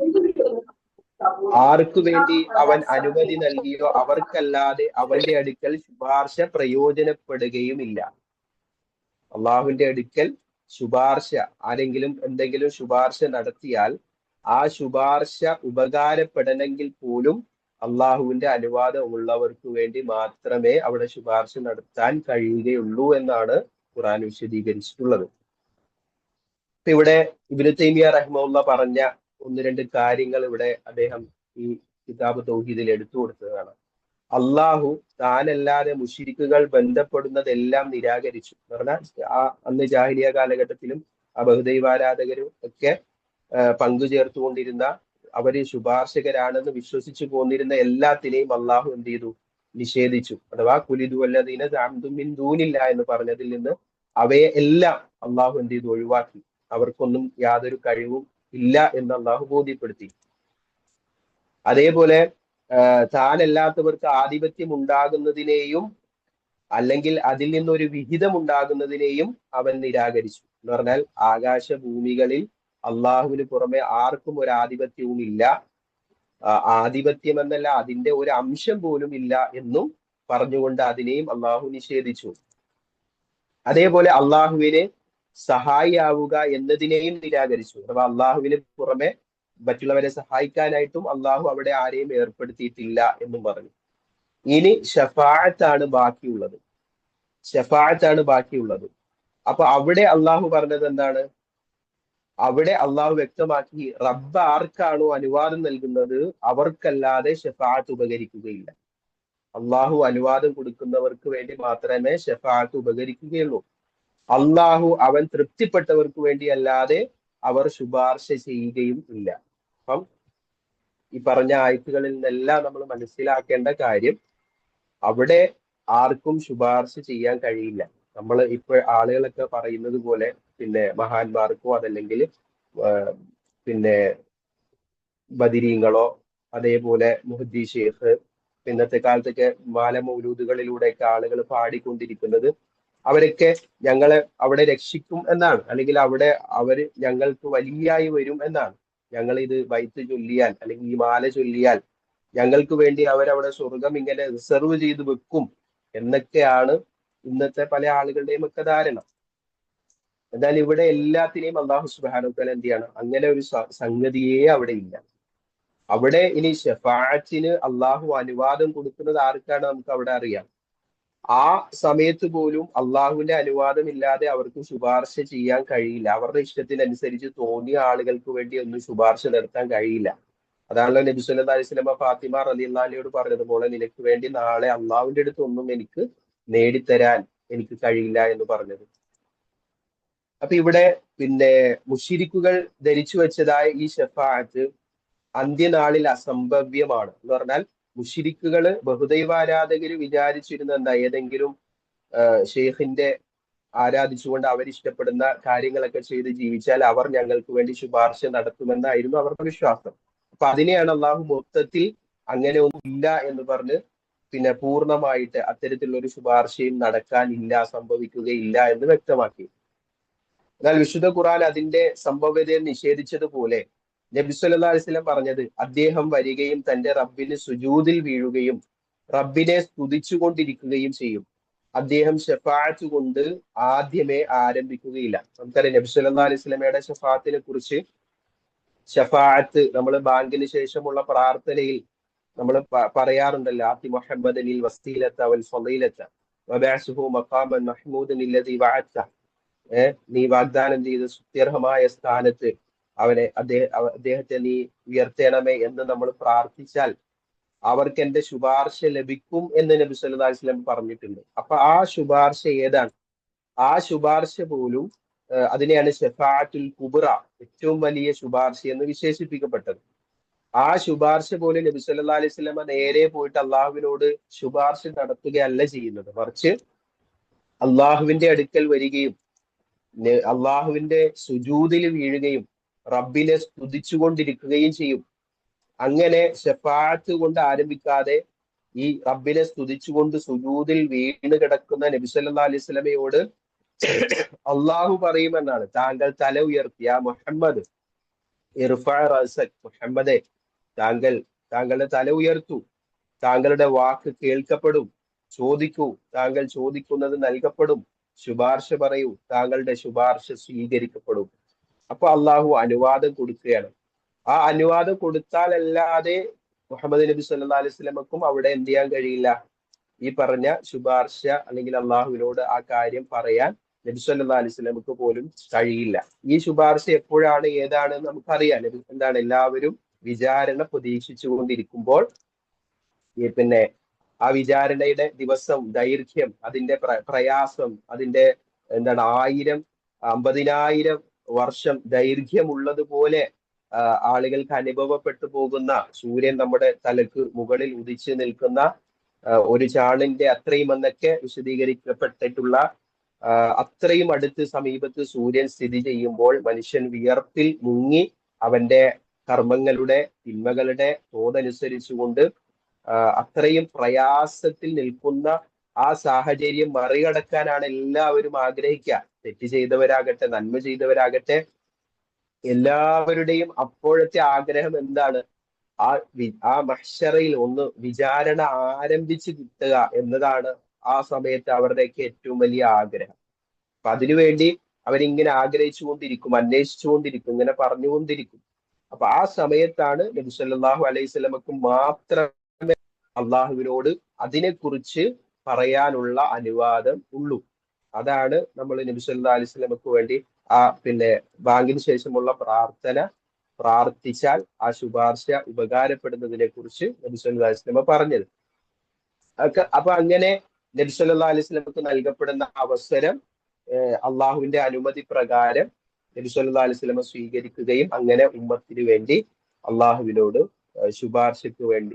ആർക്കു വേണ്ടി അവൻ അനുമതി നൽകിയോ അവർക്കല്ലാതെ അവന്റെ അടുക്കൽ ശുപാർശ പ്രയോജനപ്പെടുകയുമില്ല. അള്ളാഹുവിന്റെ അടുക്കൽ ശുപാർശ, ആരെങ്കിലും എന്തെങ്കിലും ശുപാർശ നടത്തിയാൽ ആ ശുപാർശ ഉപകാരപ്പെടണമെങ്കിൽ പോലും അള്ളാഹുവിന്റെ അനുവാദം ഉള്ളവർക്ക് വേണ്ടി മാത്രമേ അവിടെ ശുപാർശ നടത്താൻ കഴിയുകയുള്ളൂ എന്നാണ് ഖുർആൻ വിശദീകരിച്ചിട്ടുള്ളത്. ഇവിടെ ഇബ്നു തൈമിയ റഹിമഹുള്ള പറഞ്ഞ ഒന്ന് രണ്ട് കാര്യങ്ങൾ ഇവിടെ അദ്ദേഹം ഈ കിതാബ് തൗഹീദിൽ എടുത്തു കൊടുത്തതാണ്. അള്ളാഹു താനല്ലാതെ മുശ്രിക്കുകൾ ബന്ധപ്പെടുന്നതെല്ലാം നിരാകരിച്ചു എന്ന് പറഞ്ഞാൽ അന്ന് ജാഹിലിയ കാലഘട്ടത്തിലും ആ ബഹുദൈവാരാധകരും ഒക്കെ പങ്കുചേർത്തുകൊണ്ടിരുന്ന അവര് ശുപാർശകരാണെന്ന് വിശ്വസിച്ചു പോന്നിരുന്ന എല്ലാത്തിനെയും അള്ളാഹു എന്ത് ചെയ്തു? നിഷേധിച്ചു. അഥവാ കുലിദു വല്ലദീന സഅംതും മിൻ ദൂനില്ല എന്ന് പറഞ്ഞതിൽ നിന്ന് അവയെ എല്ലാം അള്ളാഹു എന്ത് ചെയ്തു? ഒഴിവാക്കി. അവർക്കൊന്നും യാതൊരു കഴിവും ഇല്ല എന്ന് അള്ളാഹു ബോധ്യപ്പെടുത്തി. അതേപോലെ താനല്ലാത്തവർക്ക് ആധിപത്യം ഉണ്ടാകുന്നതിനെയും അല്ലെങ്കിൽ അതിൽ നിന്നൊരു വിഹിതം ഉണ്ടാകുന്നതിനെയും അവൻ നിരാകരിച്ചു. എന്ന് പറഞ്ഞാൽ ആകാശഭൂമികളിൽ അള്ളാഹുവിന് പുറമെ ആർക്കും ഒരു ആധിപത്യവും ഇല്ല, ആധിപത്യം എന്നല്ല അതിന്റെ ഒരു അംശം പോലും ഇല്ല എന്നും പറഞ്ഞുകൊണ്ട് അതിനെയും അള്ളാഹു നിഷേധിച്ചു. അതേപോലെ അള്ളാഹുവിന് സഹായിയാവുക എന്നതിനെയും നിരാകരിച്ചു. അഥവാ അള്ളാഹുവിന് പുറമെ മറ്റുള്ളവരെ സഹായിക്കാനായിട്ടും അള്ളാഹു അവിടെ ആരെയും ഏർപ്പെടുത്തിയിട്ടില്ല എന്നും പറഞ്ഞു. ഇനി ഷഫാഅത്താണ് ബാക്കിയുള്ളത്. ഷഫാഅത്താണ് ബാക്കിയുള്ളത്. അപ്പൊ അവിടെ അള്ളാഹു പറഞ്ഞത് എന്താണ്? അവിടെ അള്ളാഹു വ്യക്തമാക്കി, റബ്ബ് ആർക്കാണോ അനുവാദം നൽകുന്നത് അവർക്കല്ലാതെ ഷഫാഅത്ത് ഉപകരിക്കുകയില്ല. അള്ളാഹു അനുവാദം കൊടുക്കുന്നവർക്ക് വേണ്ടി മാത്രമേ ഷഫാഅത്ത് ഉപകരിക്കുകയുള്ളൂ. അള്ളാഹു അവൻ തൃപ്തിപ്പെട്ടവർക്ക് വേണ്ടി അല്ലാതെ അവർ ശുപാർശ ചെയ്യുകയും ഇല്ല. അപ്പം ഈ പറഞ്ഞ ആയത്തുകളിൽ നിന്നെല്ലാം നമ്മൾ മനസ്സിലാക്കേണ്ട കാര്യം, അവിടെ ആർക്കും ശുപാർശ ചെയ്യാൻ കഴിയില്ല. നമ്മൾ ഇപ്പൊ ആളുകളൊക്കെ പറയുന്നത് പോലെ പിന്നെ മഹാന്മാർക്കോ അതല്ലെങ്കിൽ പിന്നെ ബദിരീങ്ങളോ അതേപോലെ മുഹദ്ദി ഷേഖ് ഇന്നത്തെ കാലത്തൊക്കെ മാല മൗലൂദുകളിലൂടെയൊക്കെ ആളുകൾ പാടിക്കൊണ്ടിരിക്കുന്നത് അവരൊക്കെ ഞങ്ങളെ അവിടെ രക്ഷിക്കും എന്നാണ്, അല്ലെങ്കിൽ അവിടെ അവര് ഞങ്ങൾക്ക് വലിയായി വരും എന്നാണ്. ഞങ്ങൾ ഇത് ബൈത്ത് ചൊല്ലിയാൽ അല്ലെങ്കിൽ ഈ മാല ചൊല്ലിയാൽ ഞങ്ങൾക്ക് വേണ്ടി അവരവിടെ സ്വർഗം ഇങ്ങനെ റിസർവ് ചെയ്ത് വെക്കും എന്നൊക്കെയാണ് ഇന്നത്തെ പല ആളുകളുടെയും ഒക്കെ ധാരണ. എന്നാൽ ഇവിടെ എല്ലാത്തിനെയും അള്ളാഹു സുബ്ഹാനഹു വ തആല എന്ത് ചെയ്യാണ്? അങ്ങനെ ഒരു സംഗതിയേ അവിടെ ഇല്ല. അവിടെ ഇനി ഷഫാഅത്തിന് അള്ളാഹു അനുവാദം കൊടുക്കുന്നത് ആർക്കാണ് നമുക്ക് അവിടെ അറിയാം. ആ സമയത്ത് പോലും അള്ളാഹുവിന്റെ അനുവാദം ഇല്ലാതെ അവർക്ക് ശുപാർശ ചെയ്യാൻ കഴിയില്ല. അവരുടെ ഇഷ്ടത്തിനനുസരിച്ച് തോന്നിയ ആളുകൾക്ക് വേണ്ടി ഒന്നും ശുപാർശ നടത്താൻ കഴിയില്ല. അതാണല്ലോ നബി സല്ലല്ലാഹു അലൈഹി വസല്ലമ ഫാത്തിമ റളിയല്ലാഹു അൻഹയോട് പറഞ്ഞത്, മോളെ നിനക്ക് വേണ്ടി നാളെ അള്ളാഹുവിന്റെ അടുത്ത് ഒന്നും എനിക്ക് നേടിത്തരാൻ എനിക്ക് കഴിയില്ല എന്ന് പറഞ്ഞത്. അപ്പൊ ഇവിടെ പിന്നെ മുശ്രിക്കുകൾ ധരിച്ചു വെച്ചതായ ഈ ഷഫാഅത്ത് അന്ത്യനാളിൽ അസംഭവ്യമാണ്. എന്ന് പറഞ്ഞാൽ മുശ്രിക്കുകള് ബഹുദൈവാരാധകര് വിചാരിച്ചിരുന്ന എന്താ, ഏതെങ്കിലും ഷെയ്ഖിന്റെ ആരാധിച്ചുകൊണ്ട് അവരിഷ്ടപ്പെടുന്ന കാര്യങ്ങളൊക്കെ ചെയ്ത് ജീവിച്ചാൽ അവർ ഞങ്ങൾക്ക് വേണ്ടി ശുപാർശ നടത്തുമെന്നായിരുന്നു അവരുടെ വിശ്വാസം. അപ്പൊ അതിനെയാണ് അള്ളാഹു മൊത്തത്തിൽ അങ്ങനെ ഒന്നും ഇല്ല എന്ന് പറഞ്ഞ് പിന്നെ പൂർണ്ണമായിട്ട് അത്തരത്തിലുള്ള ഒരു ശുപാർശയും നടക്കാനില്ല, സംഭവിക്കുകയില്ല എന്ന് വ്യക്തമാക്കി. എന്നാൽ വിശുദ്ധ ഖുർആൻ അതിന്റെ സംഭവ്യതയെ നിഷേധിച്ചതുപോലെ നബി സല്ലല്ലാഹു അലൈഹി വസല്ലം പറഞ്ഞത്, അദ്ദേഹം വരികയും തന്റെ റബ്ബിന് സുജൂദിൽ വീഴുകയും റബ്ബിനെ സ്തുതിച്ചുകൊണ്ടിരിക്കുകയും ചെയ്യും. അദ്ദേഹം ഷഫാഅത്ത് കൊണ്ട് ആദ്യമേ ആരംഭിക്കുകയില്ല. നമുക്കറിയാം നബി സല്ലല്ലാഹു അലൈഹി വസല്ലമയുടെ ഷഫാഅത്തിനെ കുറിച്ച്. ഷഫാഅത്ത് നമ്മൾ ബാങ്കിന് ശേഷമുള്ള പ്രാർത്ഥനയിൽ നമ്മൾ പറയാറുണ്ടല്ലോ, ആത്തി മുഹമ്മദനിൽ വസീലത വൽ ഫളീലത വബഅസുഹു മഖാമൻ മഹ്മൂദൻ അല്ലദീ വഅദ്ത. നീ വാഗ്ദാനം ചെയ്ത സ്തുത്യർഹമായ സ്ഥാനത്ത് അദ്ദേഹത്തെ നീ ഉയർത്തണമേ എന്ന് നമ്മൾ പ്രാർത്ഥിച്ചാൽ അവർക്ക് എന്റെ ശുപാർശ ലഭിക്കും എന്ന് നബി സല്ലല്ലാഹു അലൈഹി വസല്ലം പറഞ്ഞിട്ടുണ്ട്. അപ്പൊ ആ ശുപാർശ ഏതാണ്? ആ ശുപാർശ പോലും അതിനെയാണ് ഷഫാഅത്തുൽ കുബ്ര, ഏറ്റവും വലിയ ശുപാർശ എന്ന് വിശേഷിപ്പിക്കപ്പെട്ടത്. ആ ശുപാർശ പോലും നബി സല്ലല്ലാഹു അലൈഹി വസല്ലം നേരെ പോയിട്ട് അള്ളാഹുവിനോട് ശുപാർശ നടത്തുകയല്ല ചെയ്യുന്നത്, മറിച്ച് അള്ളാഹുവിന്റെ അടുക്കൽ വരികയും അള്ളാഹുവിന്റെ സുജൂദിൽ വീഴുകയും റബ്ബിനെ സ്തുതിച്ചുകൊണ്ടിരിക്കുകയും ചെയ്യും. അങ്ങനെ ഷഫാഅത്ത് കൊണ്ട് ആരംഭിക്കാതെ ഈ റബ്ബിനെ സ്തുതിച്ചുകൊണ്ട് സുജൂദിൽ വീണ് കിടക്കുന്ന നബി സല്ലല്ലാഹു അലൈഹി വസല്ലമയോട് അള്ളാഹു പറയുമെന്നാണ്, താങ്കൾ തല ഉയർത്തിയ മുഹമ്മദ്, മുഹമ്മദെ താങ്കളുടെ തല ഉയർത്തൂ, താങ്കളുടെ വാക്ക് കേൾക്കപ്പെടും, ചോദിക്കൂ, താങ്കൾ ചോദിക്കുന്നത് നൽകപ്പെടും, ശുപാർശ പറയൂ, താങ്കളുടെ ശുപാർശ സ്വീകരിക്കപ്പെടും. അപ്പൊ അള്ളാഹു അനുവാദം കൊടുക്കുകയാണ്. ആ അനുവാദം കൊടുത്താലല്ലാതെ മുഹമ്മദ് നബി സല്ലല്ലാഹു അലൈഹി വസല്ലമക്കും അവിടെ എന്ത് ചെയ്യാൻ കഴിയില്ല, ഈ പറഞ്ഞ ശുപാർശ അല്ലെങ്കിൽ അള്ളാഹുവിനോട് ആ കാര്യം പറയാൻ നബി സല്ലല്ലാഹു അലൈഹി വസല്ലമക്ക് പോലും കഴിയില്ല. ഈ ശുപാർശ എപ്പോഴാണ് ഏതാണെന്ന് നമുക്കറിയാം. എന്താണ്, എല്ലാവരും വിചാരണ പ്രതീക്ഷിച്ചു കൊണ്ടിരിക്കുമ്പോൾ പിന്നെ ആ വിചാരണയുടെ ദിവസം, ദൈർഘ്യം, അതിന്റെ പ്രയാസം, അതിന്റെ എന്താണ് 1000 50,000 വർഷം ദൈർഘ്യമുള്ളതുപോലെ ആളുകൾക്ക് അനുഭവപ്പെട്ടു പോകുന്ന, സൂര്യൻ നമ്മുടെ തലക്ക് മുകളിൽ ഉദിച്ചു നിൽക്കുന്ന ഒരു ചാണിന്റെ അത്രയും എന്നൊക്കെ വിശദീകരിക്കപ്പെട്ടിട്ടുള്ള അത്രയും അടുത്ത് സമീപത്ത് സൂര്യൻ സ്ഥിതി ചെയ്യുമ്പോൾ മനുഷ്യൻ വിയർപ്പിൽ മുങ്ങി അവന്റെ കർമ്മങ്ങളുടെ തിന്മകളുടെ തോതനുസരിച്ചുകൊണ്ട് അത്രയും പ്രയാസത്തിൽ നിൽക്കുന്ന ആ സാഹചര്യം മറികടക്കാനാണ് എല്ലാവരും ആഗ്രഹിക്കുക. തെറ്റ് ചെയ്തവരാകട്ടെ നന്മ ചെയ്തവരാകട്ടെ എല്ലാവരുടെയും അപ്പോഴത്തെ ആഗ്രഹം എന്താണ്, ആ ആ മഹ്ശറയിൽ ഒന്ന് വിചാരണ ആരംഭിച്ച് കിട്ടുക എന്നതാണ് ആ സമയത്ത് അവരുടെയൊക്കെ ഏറ്റവും വലിയ ആഗ്രഹം. അപ്പൊ അതിനുവേണ്ടി അവരിങ്ങനെ ആഗ്രഹിച്ചുകൊണ്ടിരിക്കും, അന്വേഷിച്ചുകൊണ്ടിരിക്കും, ഇങ്ങനെ പറഞ്ഞുകൊണ്ടിരിക്കും. അപ്പൊ ആ സമയത്താണ് നബി സല്ലല്ലാഹു അലൈഹി വസല്ലമക്ക് മാത്രം അള്ളാഹുവിനോട് അതിനെക്കുറിച്ച് പറയാനുള്ള അനുവാദം ഉള്ളൂ. അതാണ് നമ്മൾ നബി സല്ലല്ലാഹു അലൈഹി വസല്ലമക്ക് വേണ്ടി ആ പിന്നെ ബാങ്കിന് ശേഷമുള്ള പ്രാർത്ഥന പ്രാർത്ഥിച്ചാൽ ആ ശുപാർശ ഉപകാരപ്പെടുന്നതിനെ കുറിച്ച് നബി സല്ലല്ലാഹു അലൈഹി വസല്ലമ പറഞ്ഞത്. അപ്പൊ അങ്ങനെ നബി സല്ലല്ലാഹു അലൈഹി വസല്ലമക്ക് നൽകപ്പെടുന്ന അവസരം അള്ളാഹുവിന്റെ അനുമതി പ്രകാരം നബി സല്ലല്ലാഹു അലൈഹി വസല്ലമ സ്വീകരിക്കുകയും അങ്ങനെ ഉമ്മത്തിന് വേണ്ടി അള്ളാഹുവിനോട്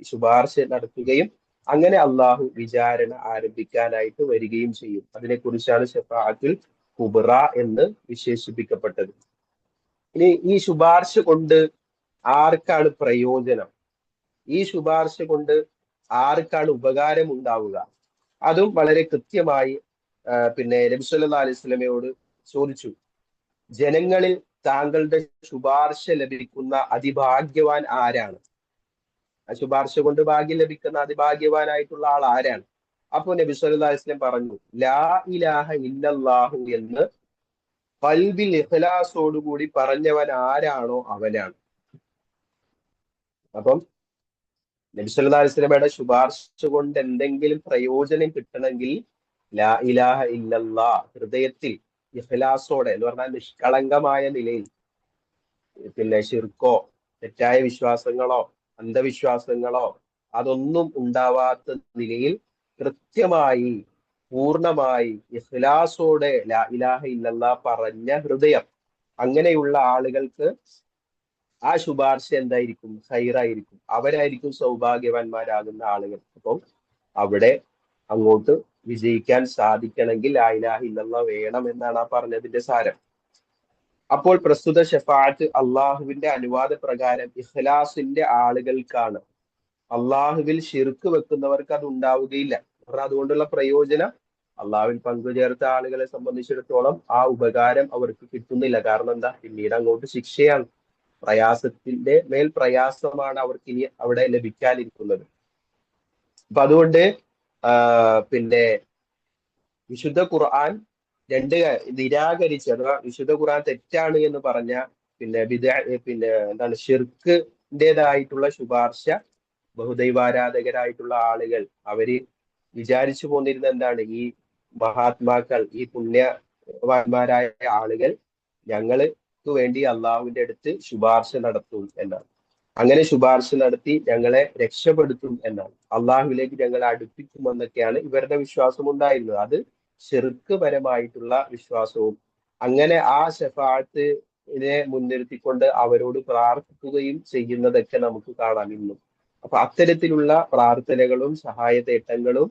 ശുപാർശ നടത്തുകയും അങ്ങനെ അള്ളാഹു വിചാരണ ആരംഭിക്കാനായിട്ട് വരികയും ചെയ്യും. അതിനെക്കുറിച്ചാണ് ശഫാഅത്തുൽ കുബ്ര എന്ന് വിശേഷിപ്പിക്കപ്പെട്ടത്. ഇനി ഈ ശുപാർശ കൊണ്ട് ആർക്കാണ് പ്രയോജനം, ഈ ശുപാർശ കൊണ്ട് ആർക്കാണ് ഉപകാരം ഉണ്ടാവുക, അതും വളരെ കൃത്യമായി പിന്നെ നബി സല്ലല്ലാഹു അലൈഹി വസല്ലമയോട് ചോദിച്ചു. ജനങ്ങളിൽ താങ്കളുടെ ശുപാർശ ലഭിക്കുന്ന അതിഭാഗ്യവാൻ ആരാണ്? ആ ശുപാർശ കൊണ്ട് ഭാഗ്യം ലഭിക്കുന്ന അതിഭാഗ്യവാനായിട്ടുള്ള ആൾ ആരാണ്? അപ്പൊ നബി സല്ലല്ലാഹു അലൈഹി വസല്ലം പറഞ്ഞു, ലാ ഇലാഹ ഇല്ലല്ലാഹു എന്ന് ഖൽബിൽ ഇഖ്ലാസോടുകൂടി പറഞ്ഞവൻ ആരാണോ അവനാണ്. അപ്പം നബി സല്ലല്ലാഹു അലൈഹി വസല്ലമയുടെ ശുപാർശ കൊണ്ട് എന്തെങ്കിലും പ്രയോജനം കിട്ടണമെങ്കിൽ ലാ ഇലാഹ ഇല്ലല്ലാ ഹൃദയത്തിൽ ഇഖ്ലാസോടെ എന്ന് പറഞ്ഞാൽ നിഷ്കളങ്കമായ നിലയിൽ, പിന്നെ ശിർക്കോ തെറ്റായ വിശ്വാസങ്ങളോ അന്ധവിശ്വാസങ്ങളോ അതൊന്നും ഉണ്ടാവാത്ത നിലയിൽ കൃത്യമായി പൂർണ്ണമായി ഇഖ്ലാസോടെ ലാ ഇലാഹ ഇല്ലല്ലാ പറഞ്ഞ ഹൃദയം, അങ്ങനെയുള്ള ആളുകൾക്ക് ആ ശുപാർശ എന്തായിരിക്കും? ഹൈറായിരിക്കും. അവരായിരിക്കും സൗഭാഗ്യവാന്മാരാകുന്ന ആളുകൾ. അപ്പം അവിടെ അങ്ങോട്ട് വിജയിക്കാൻ സാധിക്കണമെങ്കിൽ ലാ ഇലാഹ ഇല്ലല്ലാ വേണം എന്നാണ് ആ പറഞ്ഞതിന്റെ സാരം. അപ്പോൾ പ്രസ്തുത ഷഫാഅത്ത് അള്ളാഹുവിന്റെ അനുവാദ പ്രകാരം ഇഖ്ലാസിന്റെ ആളുകൾക്കാണ്. അള്ളാഹുവിൽ ഷിർക്ക് വെക്കുന്നവർക്ക് അത് ഉണ്ടാവുകയില്ല. കാരണം അതുകൊണ്ടുള്ള പ്രയോജനം അള്ളാഹുവിൽ പങ്കുചേർത്ത ആളുകളെ സംബന്ധിച്ചിടത്തോളം ആ ഉപകാരം അവർക്ക് കിട്ടുന്നില്ല. കാരണം എന്താ? പിന്നീട് അങ്ങോട്ട് ശിക്ഷയാണ്, പ്രയാസത്തിന്റെ മേൽ പ്രയാസമാണ് അവർക്ക് ഇനി അവിടെ ലഭിക്കാനിരിക്കുന്നത്. അപ്പൊ അതുകൊണ്ട് പിന്നെ വിശുദ്ധ ഖുർആൻ നിരാകരിച്ച്, അഥവാ വിശുദ്ധ ഖുർആൻ തെറ്റാണ് എന്ന് പറഞ്ഞ പിന്നെ എന്താണ് ഷിർക്കിൻ്റെതായിട്ടുള്ള ശുപാർശ ബഹുദൈവാരാധകരായിട്ടുള്ള ആളുകൾ അവര് വിചാരിച്ചു പോന്നിരുന്ന എന്താണ്, ഈ മഹാത്മാക്കൾ, ഈ പുണ്യവാന്മാരായ ആളുകൾ ഞങ്ങൾക്ക് വേണ്ടി അള്ളാഹുവിന്റെ അടുത്ത് ശുപാർശ നടത്തും എന്നാണ്. അങ്ങനെ ശുപാർശ നടത്തി ഞങ്ങളെ രക്ഷപ്പെടുത്തും എന്നാണ്, അള്ളാഹുവിലേക്ക് ഞങ്ങളെ അടുപ്പിക്കുമെന്നൊക്കെയാണ് ഇവരുടെ വിശ്വാസം ഉണ്ടായിരുന്നത്. അത് ശിർക്ക് പരമായിട്ടുള്ള വിശ്വാസവും. അങ്ങനെ ആ ശഫാഅത്തിനെ മുൻനിർത്തിക്കൊണ്ട് അവരോട് പ്രാർത്ഥിക്കുകയും ചെയ്യുന്നതൊക്കെ നമുക്ക് കാണാം ഇന്നും. അപ്പൊ അത്തരത്തിലുള്ള പ്രാർത്ഥനകളും സഹായതേട്ടങ്ങളും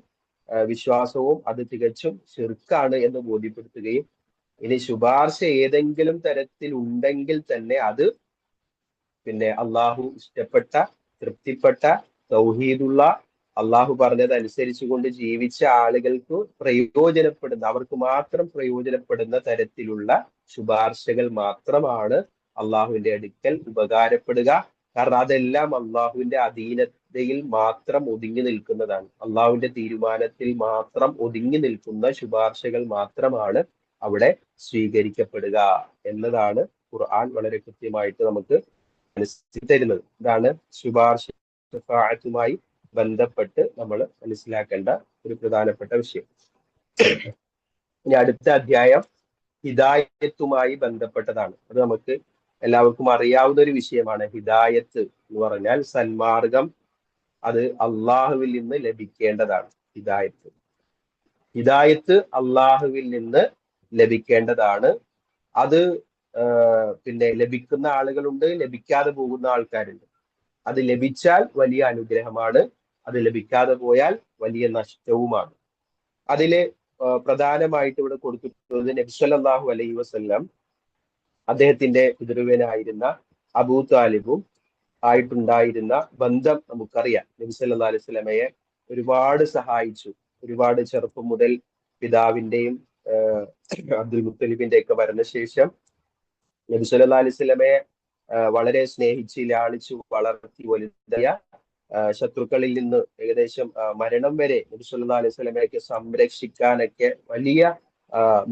വിശ്വാസവും അത് തികച്ചും ശിർക്കാണ് എന്ന് ബോധ്യപ്പെടുത്തുകയും, ഇനി ശുപാർശ ഏതെങ്കിലും തരത്തിൽ ഉണ്ടെങ്കിൽ തന്നെ അത് പിന്നെ അള്ളാഹു ഇഷ്ടപ്പെട്ട തൃപ്തിപ്പെട്ട തൗഹീദുള്ള അള്ളാഹു പറഞ്ഞത് അനുസരിച്ചുകൊണ്ട് ജീവിച്ച ആളുകൾക്ക് പ്രയോജനപ്പെടുന്ന, അവർക്ക് മാത്രം പ്രയോജനപ്പെടുന്ന തരത്തിലുള്ള ശുപാർശകൾ മാത്രമാണ് അള്ളാഹുവിന്റെ അടുക്കൽ ഉപകാരപ്പെടുക. കാരണം അതെല്ലാം അള്ളാഹുവിന്റെ അധീനതയിൽ മാത്രം ഒതുങ്ങി നിൽക്കുന്നതാണ്. അള്ളാഹുവിന്റെ തീരുമാനത്തിൽ മാത്രം ഒതുങ്ങി നിൽക്കുന്ന ശുപാർശകൾ മാത്രമാണ് അവിടെ സ്വീകരിക്കപ്പെടുക എന്നതാണ് ഖുർആൻ വളരെ കൃത്യമായിട്ട് നമുക്ക് മനസ്സിൽ തരുന്നത്. ഇതാണ് ശുപാർശ ഷഫാഅത്തുമായി ബന്ധപ്പെട്ട് നമ്മൾ മനസ്സിലാക്കേണ്ട ഒരു പ്രധാനപ്പെട്ട വിഷയം. ഇനി അടുത്ത അധ്യായം ഹിദായത്തുമായി ബന്ധപ്പെട്ടതാണ്. അത് നമുക്ക് എല്ലാവർക്കും അറിയാവുന്ന ഒരു വിഷയമാണ്. ഹിദായത്ത് എന്ന് പറഞ്ഞാൽ സന്മാർഗം, അത് അള്ളാഹുവിൽ നിന്ന് ലഭിക്കേണ്ടതാണ്. ഹിദായത്ത് അള്ളാഹുവിൽ നിന്ന് ലഭിക്കേണ്ടതാണ്. അത് പിന്നെ ലഭിക്കുന്ന ആളുകളുണ്ട്, ലഭിക്കാതെ പോകുന്ന ആൾക്കാരുണ്ട്. അത് ലഭിച്ചാൽ വലിയ അനുഗ്രഹമാണ്, അത് ലഭിക്കാതെ പോയാൽ വലിയ നഷ്ടവുമാണ്. അതില് പ്രധാനമായിട്ട് ഇവിടെ കൊടുത്തിട്ടുള്ളത് നബി സല്ലല്ലാഹു അലൈഹി വസല്ലം അദ്ദേഹത്തിന്റെ പിതൃവ്യനായിരുന്ന അബൂ താലിബും ആയിട്ടുണ്ടായിരുന്ന ബന്ധം നമുക്കറിയാം. നബി സല്ലല്ലാഹു അലൈഹി വസല്ലമയെ ഒരുപാട് സഹായിച്ചു. ഒരുപാട് ചെറുപ്പം മുതൽ പിതാവിന്റെയും അബ്ദുൽ മുത്തലിബിന്റെ ഒക്കെ മരണശേഷം നബി സല്ലല്ലാഹു അലൈഹി വസല്ലമയെ വളരെ സ്നേഹിച്ച് ലാളിച്ചു വളർത്തി വലുതായ ശത്രുക്കളിൽ നിന്ന് ഏകദേശം മരണം വരെ നബി സല്ലല്ലാഹു അലൈഹി വസല്ലമയൊക്കെ സംരക്ഷിക്കാനൊക്കെ വലിയ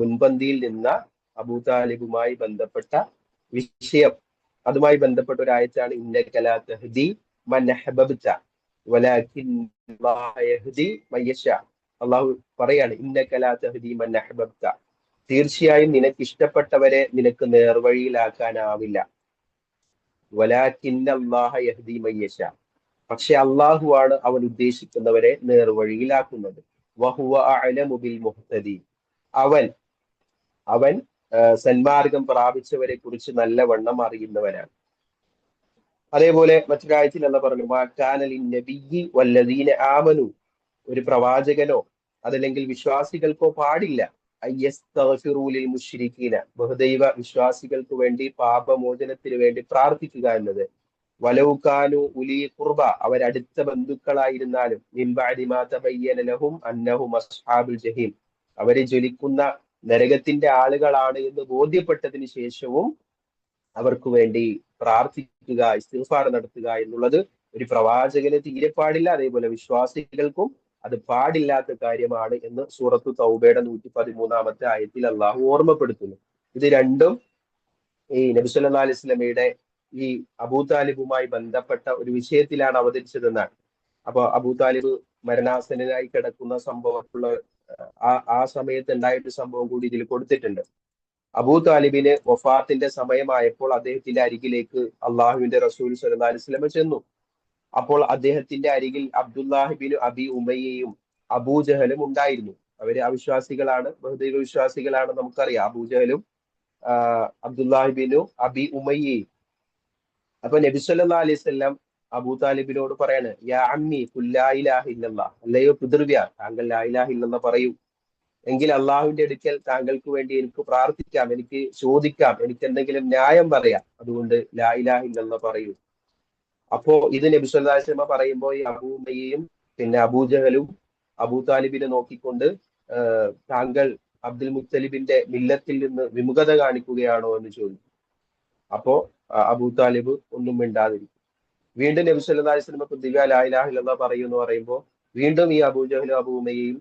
മുൻപന്തിയിൽ നിന്ന അബൂ താലിബുമായി ബന്ധപ്പെട്ട വിഷയം, അതുമായി ബന്ധപ്പെട്ട ഒരു ആയത്താണ് ഇന്നക ലാ തഹ്ദി മൻ അഹ്ബബ്ത വലാകിന്നല്ലാഹ യഹ്ദി മൻ യശാ. അല്ലാഹു പറയാണ് ഇന്നക ലാ തഹ്ദി മൻ അഹ്ബബ്ത, തീർച്ചയായും നിനക്ക് ഇഷ്ടപ്പെട്ടവരെ നിനക്ക് നേർവഴിയിലാക്കാനാവില്ല. വലാകിന്നല്ലാഹ യഹ്ദി മൻ യശാ, പക്ഷെ അള്ളാഹുവാണ് അവൻ ഉദ്ദേശിക്കുന്നവരെ നേർവഴിയിലാക്കുന്നത്. വഹുവ അഅലമു ബിൽ മുഹ്തദീൻ, അവൻ സന്മാർഗം പ്രാപിച്ചവരെ കുറിച്ച് നല്ലവണ്ണം അറിയുന്നവനാണ്. അതേപോലെ മറ്റൊരായത്തിൽ അല്ലാഹു പറഞ്ഞു മാകാന ലിന്നബിയ്യി വല്ലദീന ആമനു, ഒരു പ്രവാചകനോ അതല്ലെങ്കിൽ വിശ്വാസികൾക്കോ പാടില്ല അയ്യസ്തഗ്ഫിറൂ ലിൽ മുശ്രിക്കീന, ബഹുദൈവ വിശ്വാസികൾക്ക് വേണ്ടി പാപമോചനത്തിന് വേണ്ടി പ്രാർത്ഥിക്കുക എന്നത്. വലൗകാനു ഉലി ഖുർബ, അവരടുത്ത ബന്ധുക്കളായിരുന്നാലും മിൻ ബഅദി മാ തബയ്യന ലഹും അന്നഹും അസ്ഹാബുൽ ജഹീം, അവരെ ജ്വലിക്കുന്ന നരകത്തിന്റെ ആളുകളാണ് എന്ന് ബോധ്യപ്പെട്ടതിന് ശേഷവും അവർക്ക് വേണ്ടി പ്രാർത്ഥിക്കുക, ഇസ്തിഗ്ഫാർ നടത്തുക എന്നുള്ളത് ഒരു പ്രവാചകന് തീരെ പാടില്ല. അതേപോലെ വിശ്വാസികൾക്കും അത് പാടില്ലാത്ത കാര്യമാണ് എന്ന് സൂറത്തു തൗബയുടെ 113 ആയത്തിൽ അള്ളാഹു ഓർമ്മപ്പെടുത്തുന്നു. ഇത് രണ്ടും ഈ നബി സല്ലല്ലാഹു അലൈഹി വസല്ലമയുടെ ഈ അബൂ താലിബുമായി ബന്ധപ്പെട്ട ഒരു വിഷയത്തിലാണ് അവതരിച്ചതെന്നാണ്. അപ്പൊ അബൂ താലിബ് മരണാസന്നനായി കിടക്കുന്ന സംഭവമുള്ള ആ സമയത്ത് ഉണ്ടായിട്ട് സംഭവം കൂടി ഇതിൽ കൊടുത്തിട്ടുണ്ട്. അബൂ താലിബിന് വഫാത്തിന്റെ സമയമായപ്പോൾ അദ്ദേഹത്തിന്റെ അരികിലേക്ക് അള്ളാഹുവിന്റെ റസൂൽ സല്ലല്ലാഹു അലൈഹി വസല്ലമ ചെന്നു. അപ്പോൾ അദ്ദേഹത്തിന്റെ അരികിൽ അബ്ദുല്ലാഹിബിന് അബി ഉമയ്യയും അബൂജഹലും ഉണ്ടായിരുന്നു. അവര് അവിശ്വാസികളാണ്, ബഹുദൈവ വിശ്വാസികളാണ്, നമുക്കറിയാം. അബൂജഹലും അബ്ദുല്ലാഹിബിനു അബി ഉമയ്യയും. അപ്പൊ നബി സല്ലല്ലാഹു അലൈഹി വസല്ലം അബൂ താലിബിനോട് പറയാണ് യാ അമ്മി ഖുൽ ലാ ഇലാഹ ഇല്ലല്ലാഹ്, അല്ലയോ പിതൃവ്യ താങ്കൾ ലാ ഇലാഹ ഇല്ലല്ലാഹ് പറയൂ, എങ്കിൽ അള്ളാഹുവിന്റെ അടുക്കൽ താങ്കൾക്ക് വേണ്ടി എനിക്ക് പ്രാർത്ഥിക്കാം, എനിക്ക് ചോദിക്കാം, എനിക്ക് എന്തെങ്കിലും ന്യായം പറയാം, അതുകൊണ്ട് ലാ ഇലാഹ ഇല്ലല്ലാഹ് പറയൂ. അപ്പോ ഇത് നബി സല്ലല്ലാഹു അലൈഹി വസല്ലം പറയുമ്പോൾ ഈ അബൂ ഉമയ്യയും പിന്നെ അബൂജഹലും അബൂ താലിബിനെ നോക്കിക്കൊണ്ട് താങ്കൾ അബ്ദുൽ മുത്തലിബിന്റെ മില്ലത്തിൽ നിന്ന് വിമുഖത കാണിക്കുകയാണോ എന്ന് ചോദിച്ചു. അപ്പോ അബൂ താലിബ് ഒന്നും മിണ്ടാതിരിക്കും. വീണ്ടും നബി സല്ലല്ലാഹു അലൈഹി വസല്ലം ദിവ്യ ലാ ഇലാഹ ഇല്ലല്ലാഹ് പറയൂ എന്ന് പറയുമ്പോൾ വീണ്ടും ഈ അബൂജഹലും അബൂ ഉമയ്യയും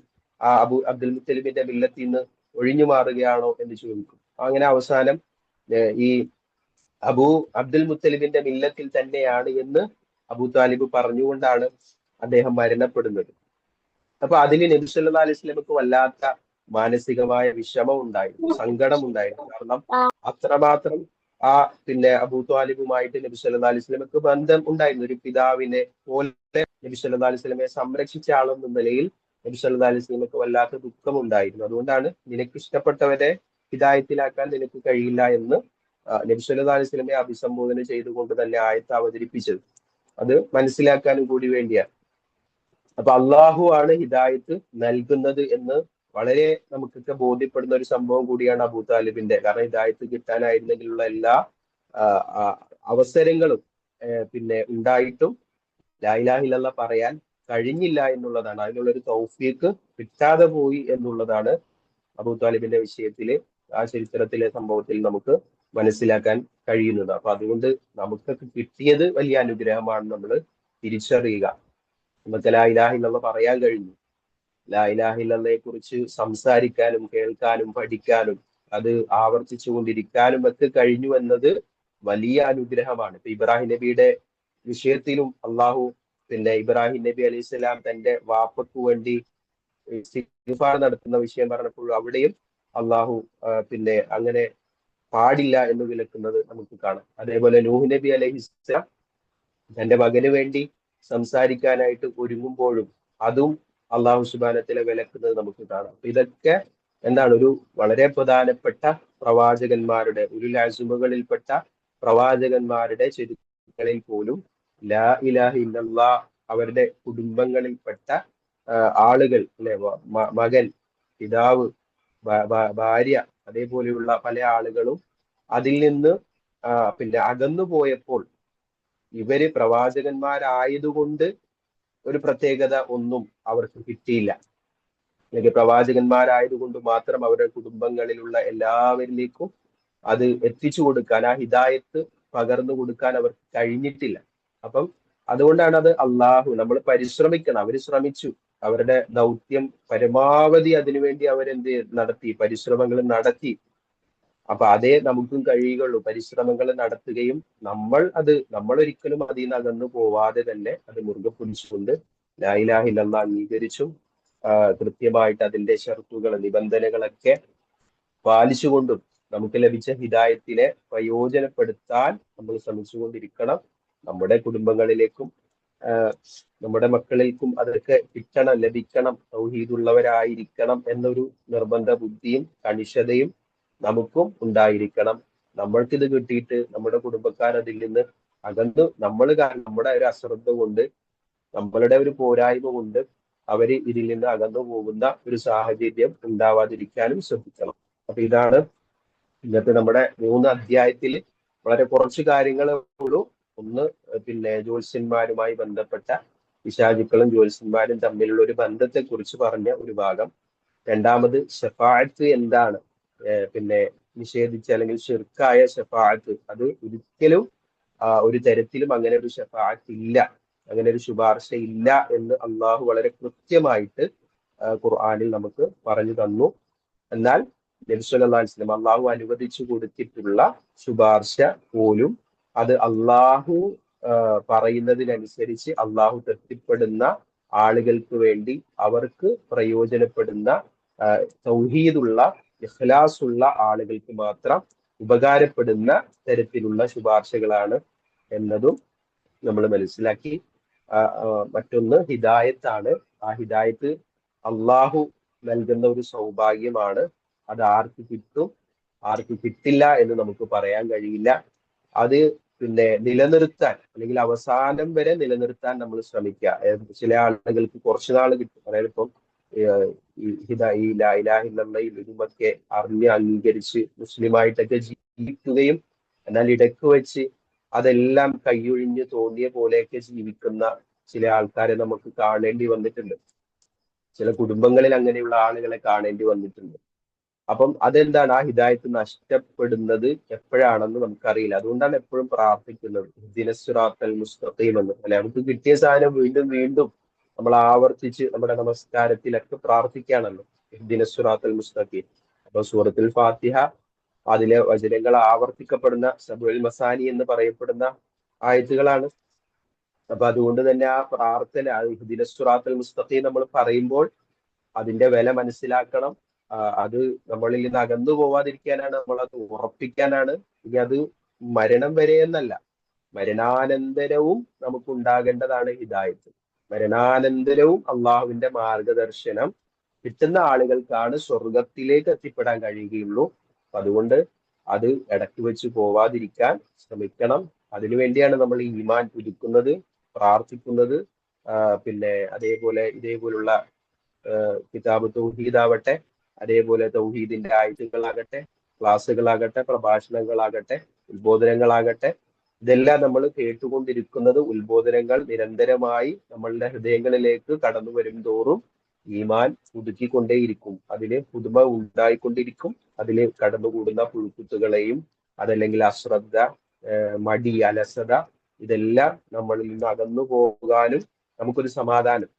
അബ്ദുൽ മുത്തലിബിന്റെ മില്ലത്തിൽ നിന്ന് ഒഴിഞ്ഞു മാറുകയാണോ എന്ന് ചോദിക്കും. അങ്ങനെ അവസാനം ഈ അബ്ദുൽ മുത്തലിബിന്റെ മില്ലത്തിൽ തന്നെയാണ് എന്ന് അബൂ താലിബ് പറഞ്ഞുകൊണ്ടാണ് അദ്ദേഹം മരണപ്പെടുന്നത്. അപ്പൊ അതിന് നബി സല്ലല്ലാഹു അലൈഹി വസല്ലമക്ക് വല്ലാത്ത മാനസികമായ വിഷമം ഉണ്ടായിരുന്നു, സങ്കടം ഉണ്ടായിരുന്നു. കാരണം അത്രമാത്രം പിന്നെ അബൂ താലിബുമായിട്ട് നബി സല്ലല്ലാഹു അലൈഹി വസല്ലമക്ക് ബന്ധം ഉണ്ടായിരുന്നു. ഒരു പിതാവിനെ പോലെ നബി സല്ലല്ലാഹു അലൈഹി വസല്ലമയെ സംരക്ഷിച്ച ആളെന്ന നിലയിൽ നബി സല്ലല്ലാഹു അലൈഹി വസല്ലമക്ക് വല്ലാത്ത ദുഃഖമുണ്ടായിരുന്നു. അതുകൊണ്ടാണ് നിനക്ക് ഇഷ്ടപ്പെട്ടവരെ ഹിദായത്തിലാക്കാൻ നിനക്ക് കഴിയില്ല എന്ന് നബി സല്ലല്ലാഹു അലൈഹി വസല്ലമയെ അഭിസംബോധന ചെയ്തുകൊണ്ട് തന്നെ ആയത്ത് അവതരിപ്പിച്ചത്. അത് മനസ്സിലാക്കാനും കൂടി വേണ്ടിയാണ്. അപ്പൊ അള്ളാഹു ആണ് ഹിദായത്ത് നൽകുന്നത് എന്ന് വളരെ നമുക്കൊക്കെ ബോധ്യപ്പെടുന്ന ഒരു സംഭവം കൂടിയാണ് അബൂ താലിബിന്റെ. കാരണം ഹിദായത്ത് കിട്ടാനായിരുന്നെങ്കിലുള്ള എല്ലാ അവസരങ്ങളും പിന്നെ ഉണ്ടായിട്ടും ലാ ഇലാഹ ഇല്ലല്ലാഹ് പറയാൻ കഴിഞ്ഞില്ല എന്നുള്ളതാണ്. അതിനുള്ളൊരു തൗഫീഖ് കിട്ടാതെ പോയി എന്നുള്ളതാണ് അബൂ താലിബിന്റെ വിഷയത്തില് ആ ചരിത്രത്തിലെ സംഭവത്തിൽ നമുക്ക് മനസ്സിലാക്കാൻ കഴിയുന്നത്. അപ്പൊ അതുകൊണ്ട് നമുക്കൊക്കെ കിട്ടിയത് വലിയ അനുഗ്രഹമാണ് നമ്മൾ തിരിച്ചറിയുക. നമുക്ക് ലാ ഇലാഹ ഇല്ലല്ലാഹ് പറയാൻ കഴിഞ്ഞു. ലാ ഇലാഹ ഇല്ലല്ലയെ കുറിച്ച് സംസാരിക്കാനും കേൾക്കാനും പഠിക്കാനും അത് ആവർത്തിച്ചു കൊണ്ടിരിക്കാനും ഒക്കെ കഴിഞ്ഞു എന്നത് വലിയ അനുഗ്രഹമാണ്. ഇപ്പൊ ഇബ്രാഹിം നബിയുടെ വിഷയത്തിലും അള്ളാഹു പിന്നെ ഇബ്രാഹിം നബി അലൈഹി സ്വലാം തന്റെ വാപ്പക്ക് വേണ്ടി ഇസ്തിഗ്ഫാർ നടത്തുന്ന വിഷയം പറഞ്ഞപ്പോൾ അവിടെയും അള്ളാഹു പിന്നെ അങ്ങനെ പാടില്ല എന്ന് വിലക്കുന്നത് നമുക്ക് കാണാം. അതേപോലെ നൂഹ് നബി അലൈഹിസ്സലാം തന്റെ മകന് വേണ്ടി സംസാരിക്കാനായിട്ട് ഒരുങ്ങുമ്പോഴും അതും അള്ളാഹു സുബ്ഹാനഹു വിലക്കുന്നത് നമുക്ക് കാണാം. അപ്പൊ ഇതൊക്കെ എന്താണ് ഒരു വളരെ പ്രധാനപ്പെട്ട പ്രവാചകന്മാരുടെ ഉലുൽ അസ്മുകളിൽപ്പെട്ട പ്രവാചകന്മാരുടെ ചരിത്രങ്ങളിൽ പോലും ലാ ഇലാഹ ഇല്ലല്ലാ അവരുടെ കുടുംബങ്ങളിൽപ്പെട്ട ആളുകൾ അല്ലെ, മകൻ, പിതാവ്, ഭാര്യ, അതേപോലെയുള്ള പല ആളുകളും അതിൽ നിന്ന് പിന്നെ അകന്നു പോയപ്പോൾ ഇവര് പ്രവാചകന്മാരായതുകൊണ്ട് ഒരു പ്രത്യേകത ഒന്നും അവർക്ക് കിട്ടിയില്ല. അല്ലെങ്കിൽ പ്രവാചകന്മാരായതുകൊണ്ട് മാത്രം അവരുടെ കുടുംബങ്ങളിലുള്ള എല്ലാവരിലേക്കും അത് എത്തിച്ചു കൊടുക്കാൻ, ആ ഹിദായത്ത് പകർന്നു കൊടുക്കാൻ അവർക്ക് കഴിഞ്ഞിട്ടില്ല. അപ്പം അതുകൊണ്ടാണ് അത് അള്ളാഹു, നമ്മൾ പരിശ്രമിക്കണം. അവർ ശ്രമിച്ചു, അവരുടെ ദൗത്യം പരമാവധി അതിനുവേണ്ടി അവരെന്ത് നടത്തി, പരിശ്രമങ്ങൾ നടത്തി. അപ്പൊ അതേ നമുക്കും കഴിയുകയുള്ളൂ, പരിശ്രമങ്ങൾ നടത്തുകയും നമ്മൾ ഒരിക്കലും അതിൽ നിന്ന് അകന്നു പോവാതെ തന്നെ അത് മുറുകെ പിടിച്ചുകൊണ്ട് ലാ ഇലാഹ ഇല്ലല്ലാഹ് അംഗീകരിച്ചും കൃത്യമായിട്ട് അതിന്റെ ഷർത്തുകൾ, നിബന്ധനകളൊക്കെ പാലിച്ചുകൊണ്ടും നമുക്ക് ലഭിച്ച ഹിദായത്തിനെ പ്രയോജനപ്പെടുത്താൻ നമ്മൾ ശ്രമിച്ചുകൊണ്ടിരിക്കണം. നമ്മുടെ കുടുംബങ്ങളിലേക്കും നമ്മുടെ മക്കളിലേക്കും അതൊക്കെ കിട്ടണം, ലഭിക്കണം, തൗഹീദുള്ളവരായിരിക്കണം എന്നൊരു നിർബന്ധ ബുദ്ധിയും കണിശതയും നമുക്കും ഉണ്ടായിരിക്കണം. നമ്മൾക്കിത് കിട്ടിയിട്ട് നമ്മുടെ കുടുംബക്കാർ അതിൽ നിന്ന് അകന്ന് നമ്മുടെ ഒരു അശ്രദ്ധ കൊണ്ട്, നമ്മളുടെ ഒരു പോരായ്മ കൊണ്ട് അവര് ഇതിൽ നിന്ന് അകന്നു പോകുന്ന ഒരു സാഹചര്യം ഉണ്ടാവാതിരിക്കാനും ശ്രദ്ധിക്കണം. അപ്പൊ ഇതാണ് ഇന്നത്തെ നമ്മുടെ 3 അധ്യായത്തിൽ വളരെ കുറച്ച് കാര്യങ്ങളേ ഉള്ളൂ. ഒന്ന് പിന്നെ ജ്യോത്സ്യന്മാരുമായി ബന്ധപ്പെട്ട പിശാചുക്കളും ജ്യോത്സ്യന്മാരും തമ്മിലുള്ള ഒരു ബന്ധത്തെ കുറിച്ച് പറഞ്ഞ ഒരു ഭാഗം. രണ്ടാമത് ഷഫാഅത്ത് എന്താണ്, പിന്നെ നിഷേധിച്ച അല്ലെങ്കിൽ ഷിർക്കായ ഷഫാഅത്ത്, അത് ഒരിക്കലും ഒരു തരത്തിലും അങ്ങനെ ഒരു ഷഫാഅത്ത് ഇല്ല, അങ്ങനെ ഒരു ശുപാർശ ഇല്ല എന്ന് അള്ളാഹു വളരെ കൃത്യമായിട്ട് ഖുർആനിൽ നമുക്ക് പറഞ്ഞു തന്നു. എന്നാൽ നബി സല്ലല്ലാഹു അലൈഹി വസല്ലം അള്ളാഹു അനുവദിച്ചു കൊടുത്തിട്ടുള്ള ശുപാർശ പോലും അത് അള്ളാഹു പറയുന്നതിനനുസരിച്ച് അള്ളാഹു തൃപ്തിപ്പെടുന്ന ആളുകൾക്ക് വേണ്ടി, അവർക്ക് പ്രയോജനപ്പെടുന്ന തൗഹീദുള്ള ഇഖ്ലാസുള്ള ആളുകൾക്ക് മാത്രം ഉപകാരപ്പെടുന്ന തരത്തിലുള്ള ശുപാർശകളാണ് എന്നതും നമ്മൾ മനസ്സിലാക്കി. മറ്റൊന്ന് ഹിദായത്താണ്. ആ ഹിദായത്ത് അള്ളാഹു നൽകുന്ന ഒരു സൗഭാഗ്യമാണ്. അത് ആർക്ക് കിട്ടും, ആർക്ക് കിട്ടില്ല എന്ന് നമുക്ക് പറയാൻ കഴിയില്ല. അത് പിന്നെ നിലനിർത്താൻ, അല്ലെങ്കിൽ അവസാനം വരെ നിലനിർത്താൻ നമ്മൾ ശ്രമിക്കുക. ചില ആളുകൾക്ക് കുറച്ചു നാൾ കിട്ടും. അതായത് ഇപ്പം ഈ ലാ ഇലാഹ ഇല്ലല്ലാഹ് ഇതുമൊക്കെ അറിഞ്ഞ് അംഗീകരിച്ച് മുസ്ലിമായിട്ടൊക്കെ ജീവിക്കുകയും എന്നാൽ ഇടയ്ക്ക് വെച്ച് അതെല്ലാം കൈയൊഴിഞ്ഞ് തോന്നിയ പോലെയൊക്കെ ജീവിക്കുന്ന ചില ആൾക്കാരെ നമുക്ക് കാണേണ്ടി വന്നിട്ടുണ്ട്. ചില കുടുംബങ്ങളിൽ അങ്ങനെയുള്ള ആളുകളെ കാണേണ്ടി വന്നിട്ടുണ്ട്. അപ്പം അതെന്താണ്, ആ ഹിദായത്ത് നഷ്ടപ്പെടുന്നത് എപ്പോഴാണെന്ന് നമുക്കറിയില്ല. അതുകൊണ്ടാണ് എപ്പോഴും പ്രാർത്ഥിക്കുന്നത് ഇഹ്ദിനസ് സിറാത്തൽ മുസ്തഖീം എന്ന്. അല്ലെ, നമുക്ക് കിട്ടിയ സാധനം വീണ്ടും വീണ്ടും നമ്മൾ ആവർത്തിച്ച് നമ്മുടെ നമസ്കാരത്തിലൊക്കെ പ്രാർത്ഥിക്കുകയാണല്ലോ, ഇഹ്ദിനസ് സിറാത്തൽ മുസ്തഖീം. അപ്പൊ സൂറത്തുൽ ഫാത്തിഹ, അതിലെ വചനങ്ങൾ ആവർത്തിക്കപ്പെടുന്ന സബുൽ മസാനി എന്ന് പറയപ്പെടുന്ന ആയത്തുകളാണ്. അപ്പൊ അതുകൊണ്ട് തന്നെ ആ പ്രാർത്ഥന ഇഹ്ദിനസ് സിറാത്തൽ മുസ്തഖീം നമ്മൾ പറയുമ്പോൾ അതിന്റെ വില മനസ്സിലാക്കണം. അത് നമ്മളിൽ നിന്ന് അകന്നു പോവാതിരിക്കാനാണ്, നമ്മളത് ഉറപ്പിക്കാനാണ്. ഇനി അത് മരണം വരെ എന്നല്ല, മരണാനന്തരവും നമുക്ക് ഉണ്ടാകേണ്ടതാണ് ഹിദായത്ത്. മരണാനന്തരവും അള്ളാഹുവിന്റെ മാർഗദർശനം കിട്ടുന്ന ആളുകൾക്കാണ് സ്വർഗത്തിലേക്ക് എത്തിപ്പെടാൻ കഴിയുകയുള്ളൂ. അപ്പൊ അതുകൊണ്ട് അത് ഇടയ്ക്ക് വെച്ച് പോവാതിരിക്കാൻ ശ്രമിക്കണം. അതിനുവേണ്ടിയാണ് നമ്മൾ ഈ ഈമാൻ പുതുക്കുന്നത്, പ്രാർത്ഥിക്കുന്നത്. പിന്നെ അതേപോലെ ഇതേപോലുള്ള കിതാബ് തൗഹീദാവട്ടെ, അതേപോലെ തൗഹീദിന്റെ ആയത്തുകളാകട്ടെ, ക്ലാസ്സുകളാകട്ടെ, പ്രഭാഷണങ്ങളാകട്ടെ, ഉത്ബോധനങ്ങളാകട്ടെ, ഇതെല്ലാം നമ്മൾ കേട്ടുകൊണ്ടിരിക്കുന്നത് ഉത്ബോധനങ്ങൾ നിരന്തരമായി നമ്മളുടെ ഹൃദയങ്ങളിലേക്ക് കടന്നു വരും തോറും ഈമാൻ പുതുക്കിക്കൊണ്ടേയിരിക്കും, അതിന് പുതുമ ഉണ്ടായിക്കൊണ്ടിരിക്കും. അതിൽ കടന്നുകൂടുന്ന പുഴുക്കുത്തുകളെയും അതല്ലെങ്കിൽ അശ്രദ്ധ, മടി, അലസത, ഇതെല്ലാം നമ്മളിൽ നിന്ന് അകന്നു പോകാനും നമുക്കൊരു സമാധാനം,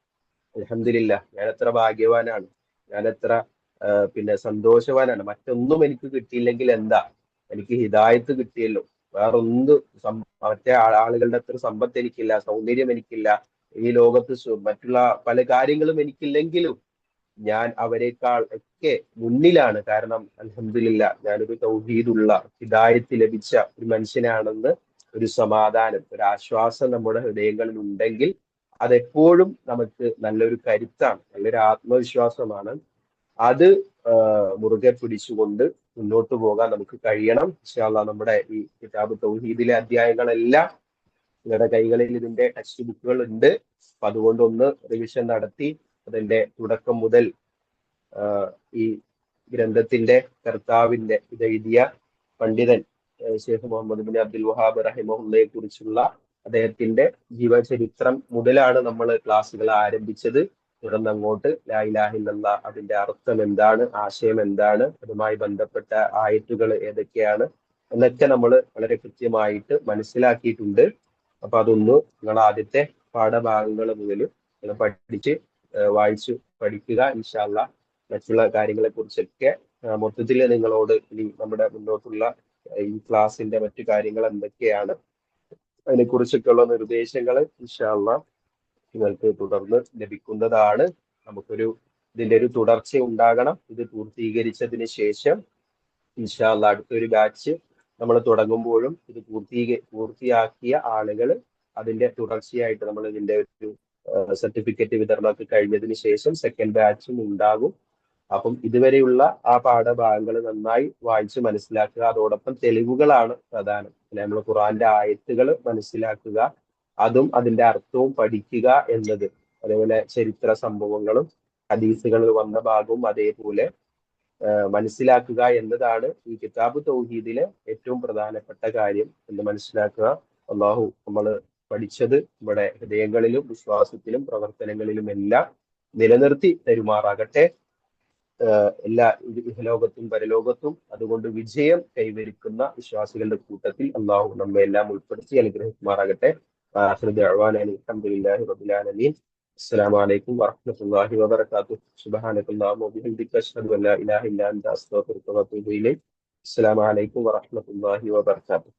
അൽഹംദുലില്ലാ ഞാൻ എത്ര ഭാഗ്യവാനാണ്, ഞാൻ എത്ര പിന്നെ സന്തോഷവാനാണ്, മറ്റൊന്നും എനിക്ക് കിട്ടിയില്ലെങ്കിൽ എന്താ, എനിക്ക് ഹിദായത്ത് കിട്ടിയല്ലോ, വേറൊന്നും മറ്റേ ആളുകളുടെ അത്ര സമ്പത്ത് എനിക്കില്ല, സൗന്ദര്യം എനിക്കില്ല, ഈ ലോകത്ത് മറ്റുള്ള പല കാര്യങ്ങളും എനിക്കില്ലെങ്കിലും ഞാൻ അവരെക്കാൾ ഒക്കെ മുന്നിലാണ്. കാരണം അൽഹംദുലില്ലാ ഞാനൊരു തൗഹീദുള്ള ഹിദായത്ത് ലഭിച്ച ഒരു മനുഷ്യനാണെന്ന് ഒരു സമാധാനം, ഒരു ആശ്വാസം നമ്മുടെ ഹൃദയങ്ങളിൽ ഉണ്ടെങ്കിൽ അതെപ്പോഴും നമുക്ക് നല്ലൊരു കരുത്താണ്, നല്ലൊരു ആത്മവിശ്വാസമാണ്. അത് മുറുകെ പിടിച്ചുകൊണ്ട് മുന്നോട്ട് പോകാൻ നമുക്ക് കഴിയണം. ഇൻഷാ അല്ലാഹ് നമ്മുടെ ഈ കിതാബ് തൗഹീദിലെ അധ്യായങ്ങളെല്ലാം നിങ്ങളുടെ കൈകളിൽ ഇതിന്റെ ടെക്സ്റ്റ് ബുക്കുകൾ ഉണ്ട്. അപ്പൊ അതുകൊണ്ട് ഒന്ന് റിവിഷൻ നടത്തി അതിന്റെ തുടക്കം മുതൽ ഈ ഗ്രന്ഥത്തിന്റെ കർത്താവിന്റെ ഇതെഴുതിയ പണ്ഡിതൻ ഷെയ്ഖ് മുഹമ്മദ് ബിൻ അബ്ദുൽ വഹാബ് റഹിമഹുല്ലയെ കുറിച്ചുള്ള അദ്ദേഹത്തിന്റെ ജീവചരിത്രം മുതലാണ് നമ്മൾ ക്ലാസ്സുകൾ ആരംഭിച്ചത്. തുടർന്ന് അങ്ങോട്ട് ലാ ഇലാഹ ഇല്ലല്ലാഹ് അതിന്റെ അർത്ഥം എന്താണ്, ആശയം എന്താണ്, അതുമായി ബന്ധപ്പെട്ട ആയത്തുകൾ ഏതൊക്കെയാണ് എന്നൊക്കെ നമ്മൾ വളരെ കൃത്യമായിട്ട് മനസ്സിലാക്കിയിട്ടുണ്ട്. അപ്പൊ അതൊന്ന് നിങ്ങൾ ആദ്യത്തെ പാഠഭാഗങ്ങൾ മുതൽ നിങ്ങൾ പഠിച്ച് വായിച്ചു പഠിക്കുക. ഇൻഷാ അല്ലാഹ് മറ്റുള്ള കാര്യങ്ങളെ കുറിച്ചൊക്കെ മൊത്തത്തിൽ നിങ്ങളോട് ഇനി നമ്മുടെ മുന്നോട്ടുള്ള ഈ ക്ലാസിന്റെ മറ്റു കാര്യങ്ങൾ എന്തൊക്കെയാണ് അതിനെ കുറിച്ചൊക്കെയുള്ള നിർദ്ദേശങ്ങൾ ഇൻഷാ അല്ലാഹ് നിങ്ങൾക്ക് തുടർന്ന് ലഭിക്കുന്നതാണ്. നമുക്കൊരു ഇതിന്റെ ഒരു തുടർച്ച ഉണ്ടാകണം. ഇത് പൂർത്തീകരിച്ചതിന് ശേഷം ഇൻഷാ അല്ലാഹ് അടുത്തൊരു ബാച്ച് നമ്മൾ തുടങ്ങുമ്പോഴും ഇത് പൂർത്തിയാക്കിയ ആളുകൾ അതിന്റെ തുടർച്ചയായിട്ട് നമ്മൾ ഇതിന്റെ ഒരു സർട്ടിഫിക്കറ്റ് വിതരണമൊക്കെ കഴിഞ്ഞതിന് ശേഷം സെക്കൻഡ് ബാച്ചും ഉണ്ടാകും. അപ്പം ഇതുവരെയുള്ള ആ പാഠഭാഗങ്ങൾ നന്നായി വായിച്ച് മനസ്സിലാക്കുക. അതോടൊപ്പം തെളിവുകളാണ് പ്രധാനം. നമ്മൾ ഖുറാന്റെ ആയത്തുകൾ മനസ്സിലാക്കുക, അതും അതിന്റെ അർത്ഥവും പഠിക്കുക എന്നത്. അതേപോലെ ചരിത്ര സംഭവങ്ങളും ഹദീസുകളിൽ വന്ന ഭാഗവും അതേപോലെ മനസ്സിലാക്കുക എന്നതാണ് ഈ കിതാബ് തൗഹീദിലെ ഏറ്റവും പ്രധാനപ്പെട്ട കാര്യം എന്ന് മനസ്സിലാക്കുക. അള്ളാഹു നമ്മൾ പഠിച്ചത് നമ്മുടെ ഹൃദയങ്ങളിലും വിശ്വാസത്തിലും പ്രവർത്തനങ്ങളിലും എല്ലാം നിലനിർത്തി തരുമാറാകട്ടെ. എല്ലാ ഇഹലോകത്തും പരലോകത്തും അതുകൊണ്ട് വിജയം കൈവരിക്കുന്ന വിശ്വാസികളുടെ കൂട്ടത്തിൽ അള്ളാഹു നമ്മെ എല്ലാം ഉൾപ്പെടുത്തി അനുഗ്രഹിക്കുമാറാകട്ടെ. അൽഹംദുലില്ലാഹി റബ്ബിൽ ആലമീൻ. السلام عليكم ورحمة الله وبركاته. سبحانك اللهم وبحمدك أشهد أن لا إله إلا أنت أستغفرك وأتوب إليك. السلام عليكم ورحمة الله وبركاته.